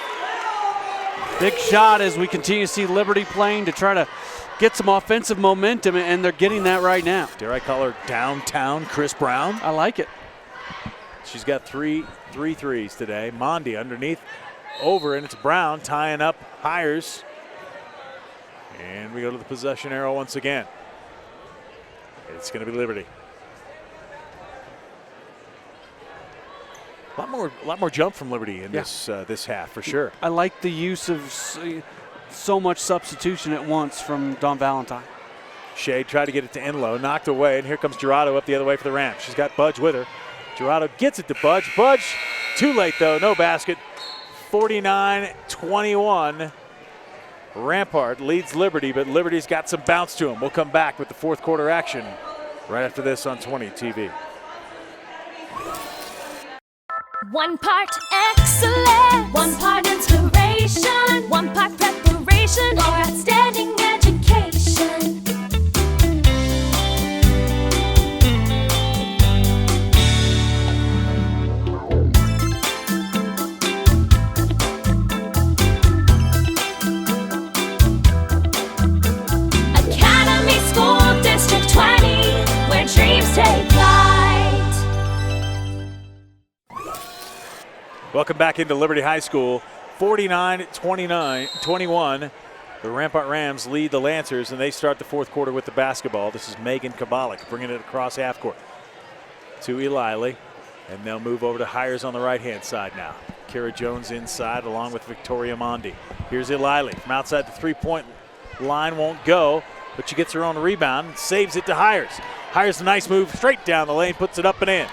Big shot as we continue to see Liberty playing to try to get some offensive momentum, and they're getting that right now.
Dare I call her downtown Chris Brown?
I like it.
She's got three threes today. Mondi underneath, over, and it's Brown tying up Hires. And we go to the possession arrow once again. It's going to be Liberty. A lot more jump from Liberty in this half for sure.
I like the use of so much substitution at once from Dawn Valentine.
Shade tried to get it to Enlow, knocked away, and here comes Gerardo up the other way for the Rams. She's got Budge with her. Gerardo gets it to Budge. Budge, too late though, no basket. 49-21. Rampart leads Liberty, but Liberty's got some bounce to them. We'll come back with the fourth quarter action right after this on 20 TV.
One part excellence, one part inspiration. one-part preparation, or outstanding education. Academy School District 20, where dreams take flight.
Welcome back into Liberty High School. 49-21. The Rampart Rams lead the Lancers, and they start the fourth quarter with the basketball. This is Megan Kovalik bringing it across half court to Eliley, and they'll move over to Hires on the right-hand side now. Kara Jones inside along with Victoria Mondi. Here's Eliley from outside the three-point line, won't go, but she gets her own rebound and saves it to Hires. Hires a nice move straight down the lane, puts it up and in.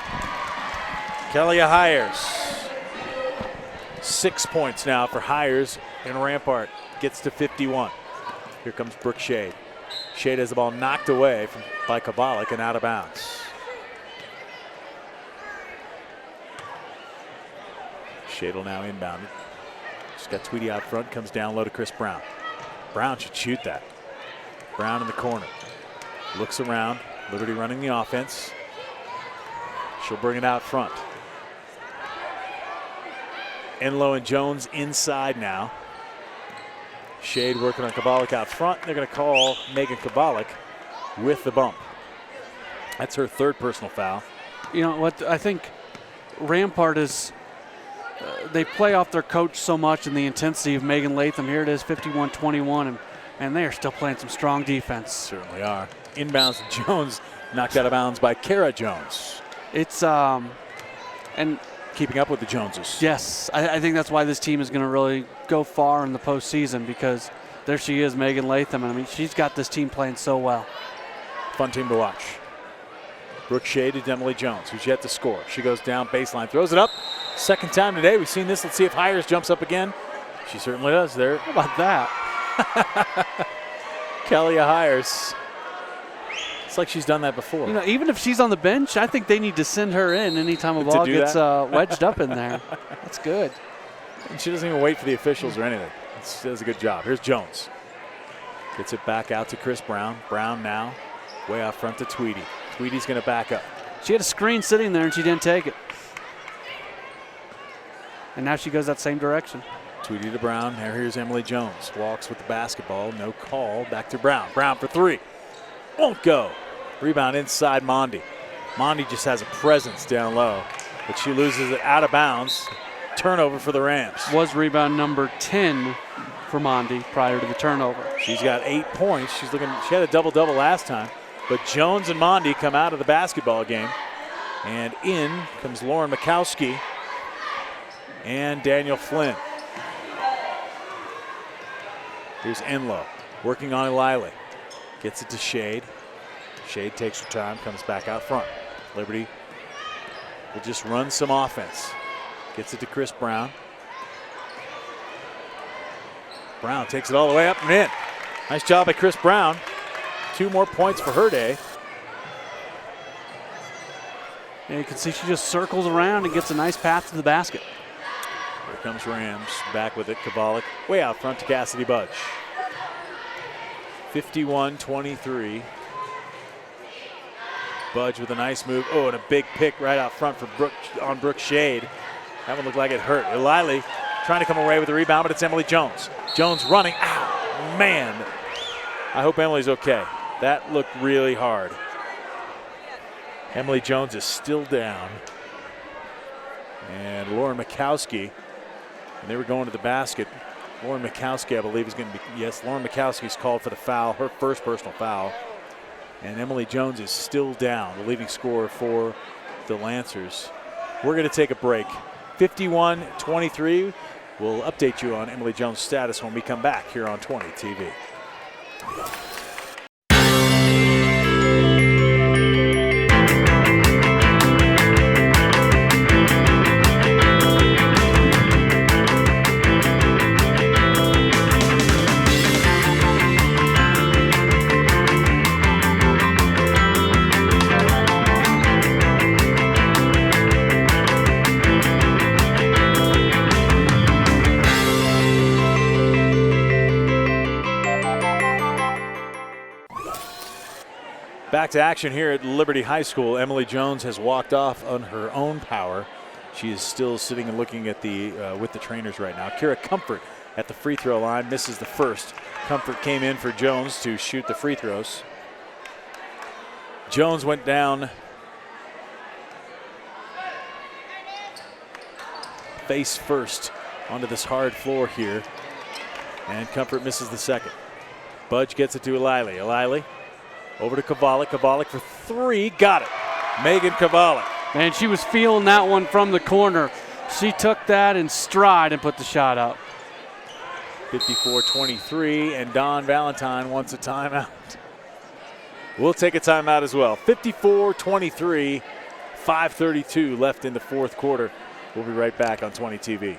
Kelly Hires. 6 points now for Hires, and Rampart gets to 51. Here comes Brooke Shade. Shade has the ball knocked away by Kovalik and out of bounds. Shade will now inbound it. She's got Tweedy out front, comes down low to Chris Brown. Brown should shoot that. Brown in the corner. Looks around. Liberty running the offense. She'll bring it out front. Enlow and Jones inside now. Shade working on Kovalik out front. They're going to call Megan Kovalik with the bump. That's her third personal foul.
You know what? I think Rampart is. They play off their coach so much and the intensity of Megan Latham. Here it is, 51-21, and they are still playing some strong defense.
Certainly are. Inbounds Jones, knocked out of bounds by Kara Jones.
It's and
keeping up with the Joneses.
yes, I think that's why this team is going to really go far in the postseason, because there she is, Megan Latham, and I mean she's got this team playing so well.
Fun team to watch. Brooke Shade to Emily Jones, who's yet to score. She goes down baseline, throws it up. Second time today we've seen this. Let's see if Hires jumps up again. She certainly does there.
How about that?
Kelly Hires. It's like she's done that before.
You know, even if she's on the bench, I think they need to send her in anytime a ball gets wedged up in there. That's good.
And she doesn't even wait for the officials or anything. She does a good job. Here's Jones. Gets it back out to Chris Brown. Brown now way out front to Tweedy. Tweedy's going to back up.
She had a screen sitting there and she didn't take it. And now she goes that same direction.
Tweedy to Brown. Here's Emily Jones. Walks with the basketball. No call. Back to Brown. Brown for three. Won't go. Rebound inside Mondi. Mondi just has a presence down low, but she loses it out of bounds. Turnover for the Rams.
Was rebound number 10 for Mondi prior to the turnover.
She's got 8 points. She had a double-double last time, but Jones and Mondi come out of the basketball game, and in comes Lauren Mikowski and Daniel Flynn. Here's Enlow working on Eliley. Gets it to Shade. Shade takes her time, comes back out front. Liberty will just run some offense. Gets it to Chris Brown. Brown takes it all the way up and in. Nice job by Chris Brown. 2 more points for her day.
And you can see she just circles around and gets a nice path to the basket.
Here comes Rams, back with it. Kovalik way out front to Cassidy Budge. 51-23. Budge with a nice move. Oh, and a big pick right out front for Brooke Shade. That one looked like it hurt. Eliley trying to come away with the rebound, but it's Emily Jones. Jones running. Ow, man. I hope Emily's okay. That looked really hard. Emily Jones is still down. And Lauren Mikowski, and they were going to the basket. Lauren Mikowski, I believe, is going to be, yes, Lauren Mikowski's called for the foul, her first personal foul. And Emily Jones is still down, the leading scorer for the Lancers. We're going to take a break. 51-23. We'll update you on Emily Jones' status when we come back here on 20 TV. Back to action here at Liberty High School. Emily Jones has walked off on her own power. She is still sitting and looking at the with the trainers right now. Kira Comfort at the free throw line misses the first. Comfort came in for Jones to shoot the free throws. Jones went down face first onto this hard floor here, and Comfort misses the second. Budge gets it to Eliley. Eliley over to Kavalik. Kavalik for three. Got it. Megan Kavalik.
And she was feeling that one from the corner. She took that in stride and put the shot up.
54-23, and Don Valentine wants a timeout. We'll take a timeout as well. 54-23, 5:32 left in the fourth quarter. We'll be right back on 20 TV.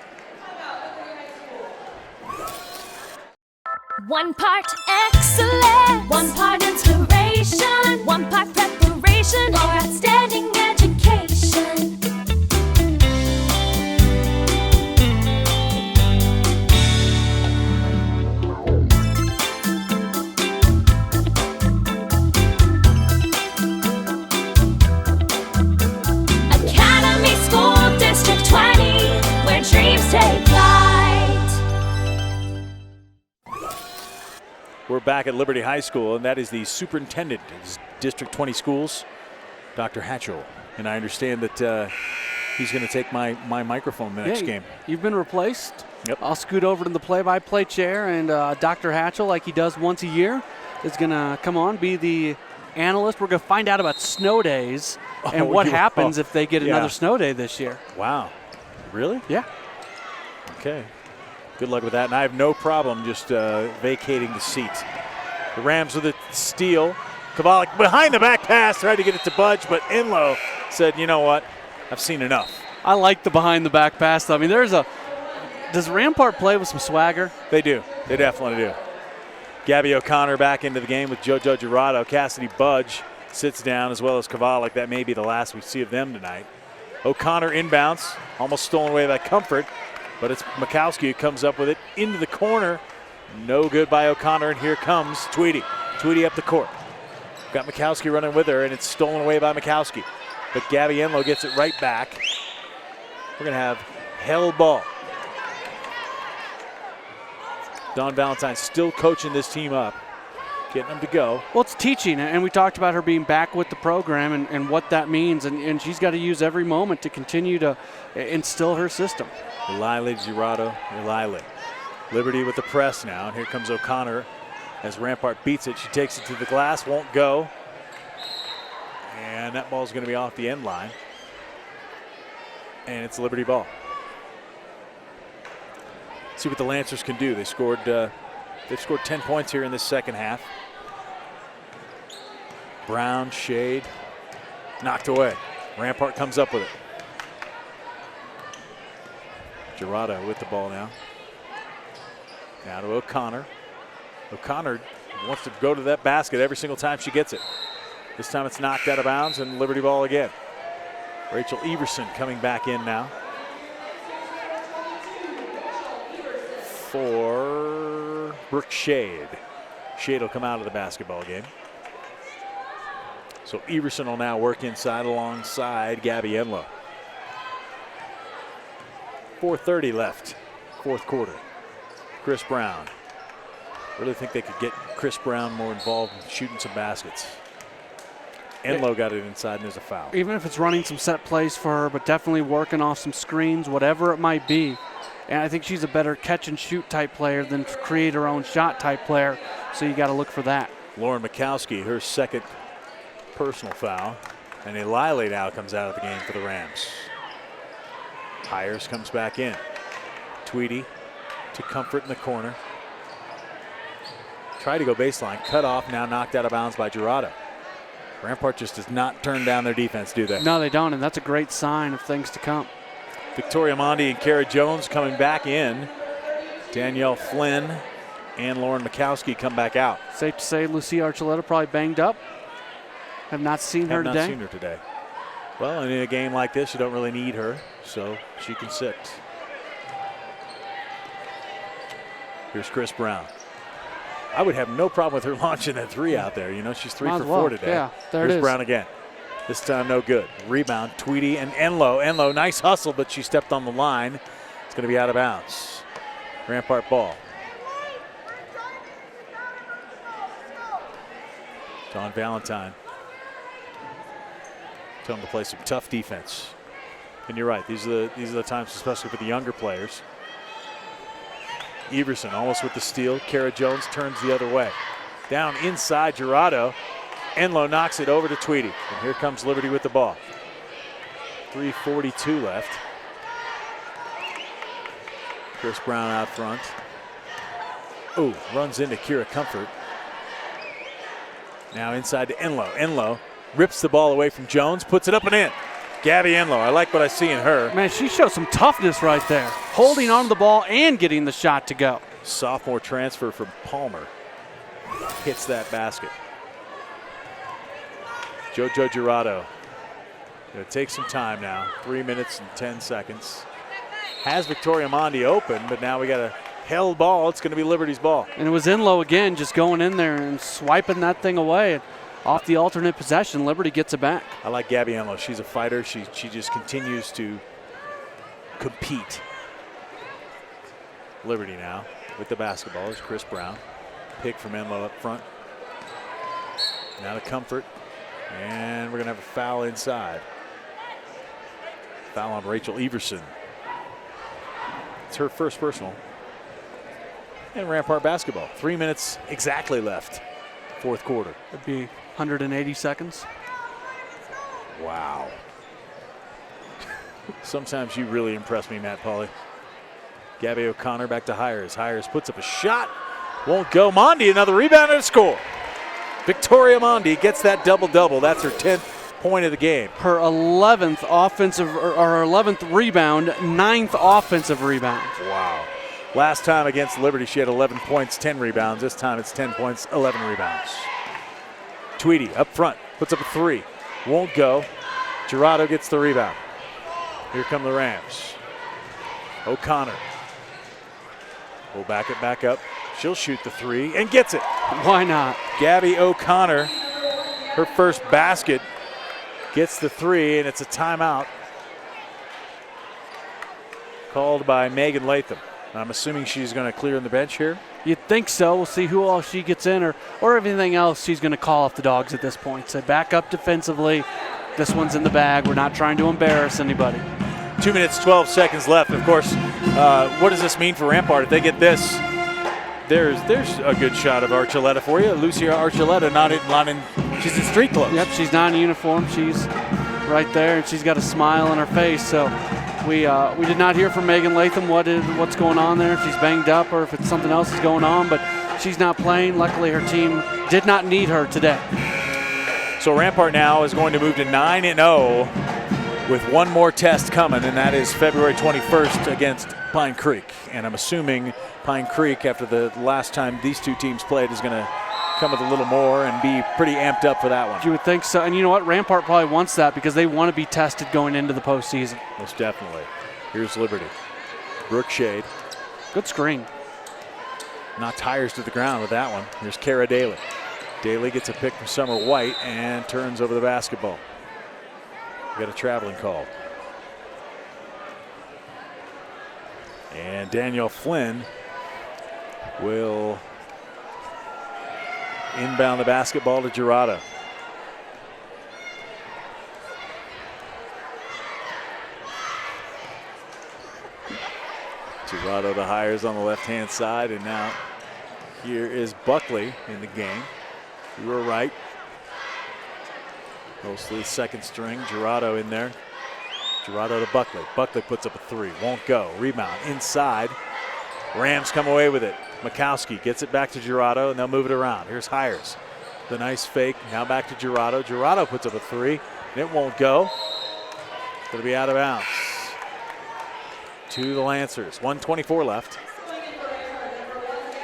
One part excellence, one part inspiration, one part preparation for outstanding education. Academy School District 20, where dreams take flight.
We're back at Liberty High School, and that is the superintendent of District 20 schools, Dr. Hatchell. And I understand that he's going to take my microphone the next game.
You've been replaced.
Yep.
I'll scoot over to the play-by-play chair, and Dr. Hatchell, like he does once a year, is going to come on, be the analyst. We're going to find out about snow days and what happens if they get another snow day this year.
Wow. Really?
Yeah.
Okay. Good luck with that. And I have no problem just vacating the seat. The Rams with a steal. Kavalik behind the back pass, tried to get it to Budge, but Enlow said, you know what? I've seen enough.
I like the behind-the-back pass, though. I mean, does Rampart play with some swagger?
They do. They definitely do. Gabby O'Connor back into the game with JoJo Gerardo. Cassidy Budge sits down, as well as Kavalik. That may be the last we see of them tonight. O'Connor inbounds, almost stolen away by Comfort, but it's Mikowski who comes up with it into the corner. No good by O'Connor, and here comes Tweedy. Tweedy up the court. Got Mikowski running with her, and it's stolen away by Mikowski. But Gabby Enlow gets it right back. We're going to have held ball. Dawn Valentine still coaching this team up, getting them to go.
Well, it's teaching, and we talked about her being back with the program and what that means, and she's got to use every moment to continue to instill her system.
Eliley, Gerardo, Eliley. Liberty with the press now, and here comes O'Connor as Rampart beats it. She takes it to the glass, won't go. And that ball's going to be off the end line. And it's Liberty ball. See what the Lancers can do. They've scored 10 points here in this second half. Brown, shade, knocked away. Rampart comes up with it. Gerardo with the ball now. Now to O'Connor. O'Connor wants to go to that basket every single time she gets it. This time it's knocked out of bounds and Liberty ball again. Rachel Everson coming back in now. For Brooke Shade. Shade will come out of the basketball game. So Everson will now work inside alongside Gabby Enlow. 4:30 left, fourth quarter. Chris Brown. Really think they could get Chris Brown more involved in shooting some baskets. Enlow got it inside and there's a foul.
Even if it's running some set plays for her, but definitely working off some screens, whatever it might be. And I think she's a better catch and shoot type player than create her own shot type player. So you got to look for that.
Lauren Mikowski, her second personal foul. And Eliley now comes out of the game for the Rams. Hires comes back in. Tweedy to Comfort in the corner. Tried to go baseline, cut off, now knocked out of bounds by Gerardo. Rampart just does not turn down their defense, do they?
No, they don't, and that's a great sign of things to come.
Victoria Mondi and Kara Jones coming back in. Danielle Flynn and Lauren Mikowski come back out.
Safe to say Lucia Archuleta probably banged up. Have not seen her today.
Have not seen her today. Well, and in a game like this, you don't really need her, so she can sit. Here's Chris Brown. I would have no problem with her launching that three out there. You know, she's 3
Might
for
as well.
4 today.
Yeah, there
Here's
it is.
Brown again. This time no good. Rebound, Tweedy and Enlow. Enlow, nice hustle, but she stepped on the line. It's going to be out of bounds. Rampart ball. Dawn Valentine. Tell them to play some tough defense. And you're right, these are the times, especially for the younger players. Everson almost with the steal. Kara Jones turns the other way. Down inside Jurado. Enlow knocks it over to Tweedy. And here comes Liberty with the ball. 3:42 left. Chris Brown out front. Ooh, runs into Kira Comfort. Now inside to Enlow. Enlow rips the ball away from Jones, puts it up and in. Gabby Enlow, I like what I see in her.
Man, she shows some toughness right there. Holding on to the ball and getting the shot to go.
Sophomore transfer from Palmer. Hits that basket. JoJo Jurado. Going to take some time now. 3 minutes and 10 seconds. Has Victoria Mondi open, but now we got a held ball. It's going to be Liberty's ball.
And it was Enlow again, just going in there and swiping that thing away. Off the alternate possession, Liberty gets it back.
I like Gabby Enlow. She's a fighter. She just continues to compete. Liberty now with the basketball is Chris Brown. Pick from Enlow up front. Now to Comfort. And we're going to have a foul inside. Foul on Rachel Everson. It's her first personal. And Rampart basketball. 3 minutes exactly left. Fourth quarter.
It'd be 180 seconds.
Wow. Sometimes you really impress me, Matt Pauley. Gabby O'Connor back to Hires. Hires puts up a shot. Won't go. Mondi, another rebound and a score. Victoria Mondi gets that double-double. That's her 10th point of the game.
Her 11th offensive, or her 11th rebound, 9th offensive rebound.
Wow. Last time against Liberty, she had 11 points, 10 rebounds. This time it's 10 points, 11 rebounds. Tweedy up front, puts up a three. Won't go. Jurado gets the rebound. Here come the Rams. O'Connor will back it back up. She'll shoot the three and gets it.
Why not?
Gabby O'Connor, her first basket, gets the three, and it's a timeout called by Megan Latham. I'm assuming she's going to clear on the bench here.
You'd think so. We'll see who else she gets in or everything else she's going to call off the Dogs at this point. So back up defensively. This one's in the bag. We're not trying to embarrass anybody.
2 minutes, 12 seconds left. Of course, what does this mean for Rampart? If they get this, there's a good shot of Archuleta for you. Lucia Archuleta not in she's in street clothes.
Yep, she's not in uniform. She's right there, and she's got a smile on her face. So we did not hear from Megan Latham what's going on there, if she's banged up or if it's something else is going on, but she's not playing. Luckily, her team did not need her today.
So Rampart now is going to move to 9-0 with one more test coming, and that is February 21st against Pine Creek. And I'm assuming Pine Creek, after the last time these two teams played, is going to come with a little more and be pretty amped up for that one.
You would think so. And you know what? Rampart probably wants that because they want to be tested going into the postseason.
Most definitely. Here's Liberty. Brooke Shade.
Good screen.
Knocks Hires to the ground with that one. Here's Kara Daly. Daly gets a pick from Summer White and turns over the basketball. We got a traveling call. And Danielle Flynn will inbound the basketball to Jurado. Jurado to Hires on the left-hand side, and now here is Buckley in the game. You were right. Mostly second string. Jurado in there. Jurado to Buckley. Buckley puts up a three. Won't go. Rebound inside. Rams come away with it. Mikowski gets it back to Jurado, and they'll move it around. Here's Hires. The nice fake. Now back to Jurado. Jurado puts up a three, and it won't go. It's going to be out of bounds. To the Lancers. 1:24 left.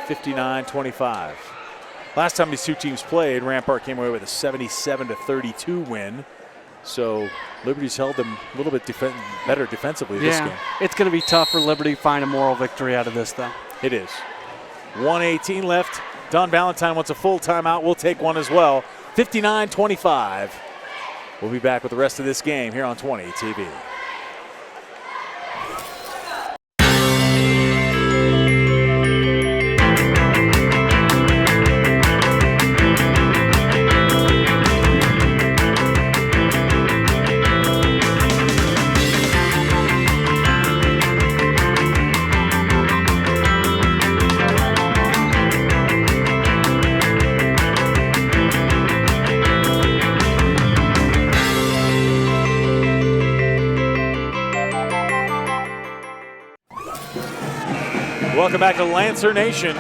59-25. Last time these two teams played, Rampart came away with a 77-32 win. So Liberty's held them a little bit better defensively this game.
It's going to be tough for Liberty to find a moral victory out of this, though.
It is. 1:18 left. Don Valentine wants a full timeout. We'll take one as well. 59-25. We'll be back with the rest of this game here on 20 TV. Welcome back to Lancer Nation.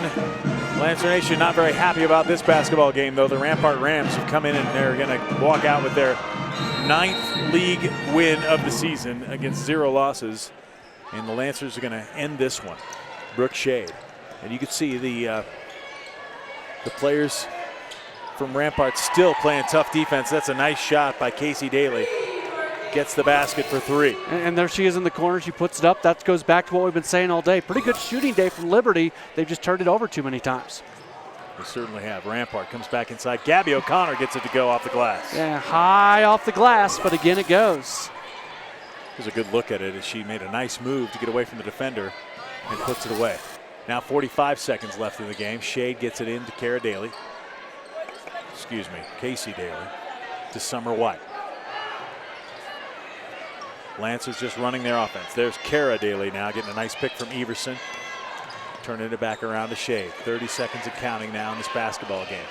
Lancer Nation not very happy about this basketball game, though. The Rampart Rams have come in and they're going to walk out with their 9th league win of the season against 0 losses. And the Lancers are going to end this one. Brooke Shade. And you can see the players from Rampart still playing tough defense. That's a nice shot by Casey Daly. Gets the basket for 3.
And there she is in the corner. She puts it up. That goes back to what we've been saying all day. Pretty good shooting day from Liberty. They've just turned it over too many times.
They certainly have. Rampart comes back inside. Gabby O'Connor gets it to go off the glass.
Yeah, high off the glass, but again it goes.
Here's a good look at it as she made a nice move to get away from the defender and puts it away. Now 45 seconds left in the game. Shade gets it in to Casey Daly to Summer White. Lancers just running their offense. There's Cara Daly now getting a nice pick from Everson. Turning it back around to Shade. 30 seconds and counting now in this basketball game.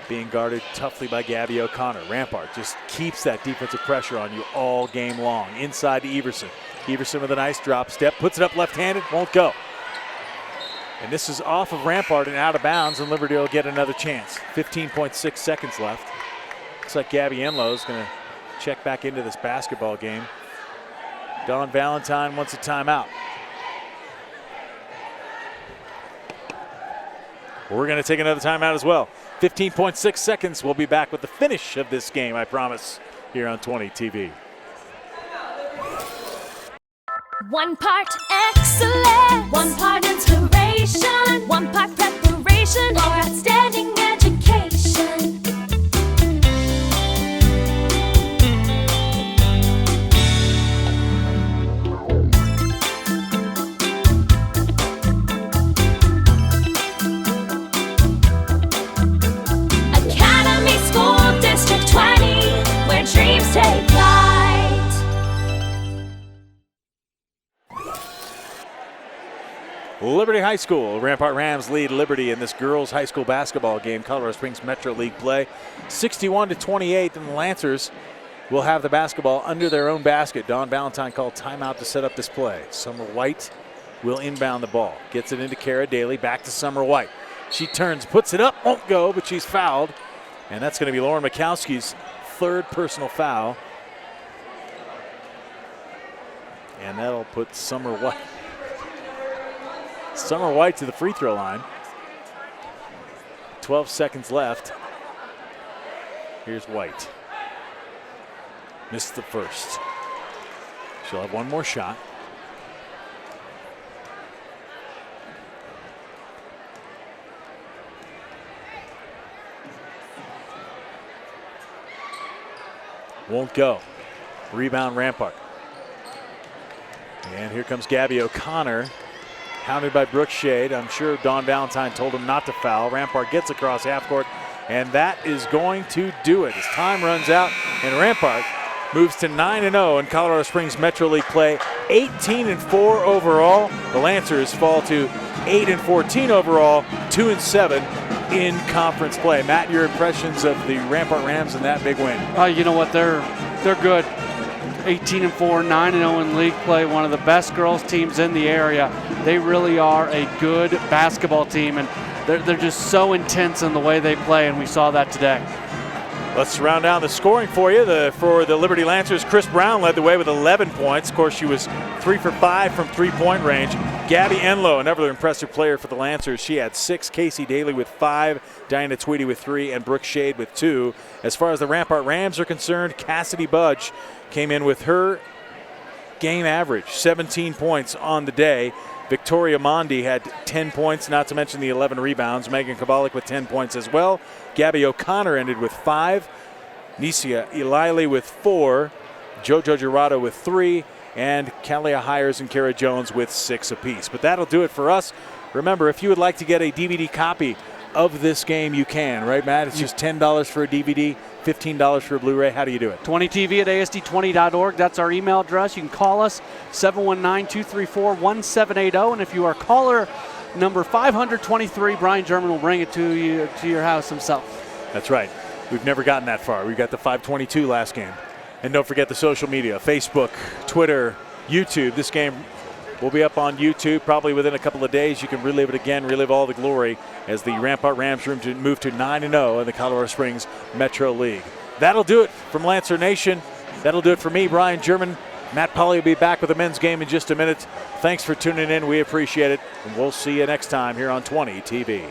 Being guarded toughly by Gabby O'Connor. Rampart just keeps that defensive pressure on you all game long. Inside to Everson. Everson with a nice drop step. Puts it up left-handed. Won't go. And this is off of Rampart and out of bounds, and Liberty will get another chance. 15.6 seconds left. Looks like Gabby Enlow is going to check back into this basketball game. Don Valentine wants a timeout. We're going to take another timeout as well. 15.6 seconds. We'll be back with the finish of this game, I promise, here on 20 TV.
1 part excellence, 1 part inspiration, 1 part preparation for outstanding education. Academy School District 20, where dreams take flight.
Liberty High School. Rampart Rams lead Liberty in this girls high school basketball game. Colorado Springs Metro League play. 61-28, and the Lancers will have the basketball under their own basket. Don Valentine called timeout to set up this play. Summer White will inbound the ball. Gets it into Cara Daly. Back to Summer White. She turns, puts it up, won't go, but she's fouled. And that's going to be Lauren Mikowski's 3rd personal foul. And that'll put Summer White to the free throw line. 12 seconds left. Here's White. Missed the first. She'll have one more shot. Won't go. Rebound Rampart. And here comes Gabby O'Connor. Hounded by Brooke Shade. I'm sure Don Valentine told him not to foul. Rampart gets across half court, and that is going to do it as time runs out, and Rampart moves to 9-0 in Colorado Springs Metro League play. 18-4 overall. The Lancers fall to 8-14 overall, 2-7 in conference play. Matt, your impressions of the Rampart Rams in that big win?
You know what? They're good. 18-4, 9-0 in league play, one of the best girls teams in the area. They really are a good basketball team, and they're just so intense in the way they play, and we saw that today.
Let's round down the scoring for you. For the Liberty Lancers, Chris Brown led the way with 11 points. Of course, she was 3 for 5 from three-point range. Gabby Enlow, another impressive player for the Lancers. She had 6. Casey Daly with 5. Diana Tweedy with 3. And Brooke Shade with 2. As far as the Rampart Rams are concerned, Cassidy Budge came in with her game average, 17 points on the day. Victoria Mondi had 10 points, not to mention the 11 rebounds. Megan Kovalik with 10 points as well. Gabby O'Connor ended with 5. Nisia Ilili with 4. JoJo Gerardo with 3. And Kalia Hires and Kara Jones with 6 apiece. But that'll do it for us. Remember, if you would like to get a DVD copy of this game, you can, right, Matt? It's just $10 for a DVD, $15 for a Blu-ray. How do you do it?
20TV at ASD20.org. That's our email address. You can call us, 719-234-1780. And if you are caller number 523, Brian German will bring it to you to your house himself.
That's right. We've never gotten that far. We got the 522 last game. And don't forget the social media, Facebook, Twitter, YouTube. This game will be up on YouTube probably within a couple of days. You can relive it again, relive all the glory as the Rampart Rams move to 9-0 in the Colorado Springs Metro League. That'll do it from Lancer Nation. That'll do it for me, Brian German. Matt Polly will be back with the men's game in just a minute. Thanks for tuning in. We appreciate it. And we'll see you next time here on 20 TV.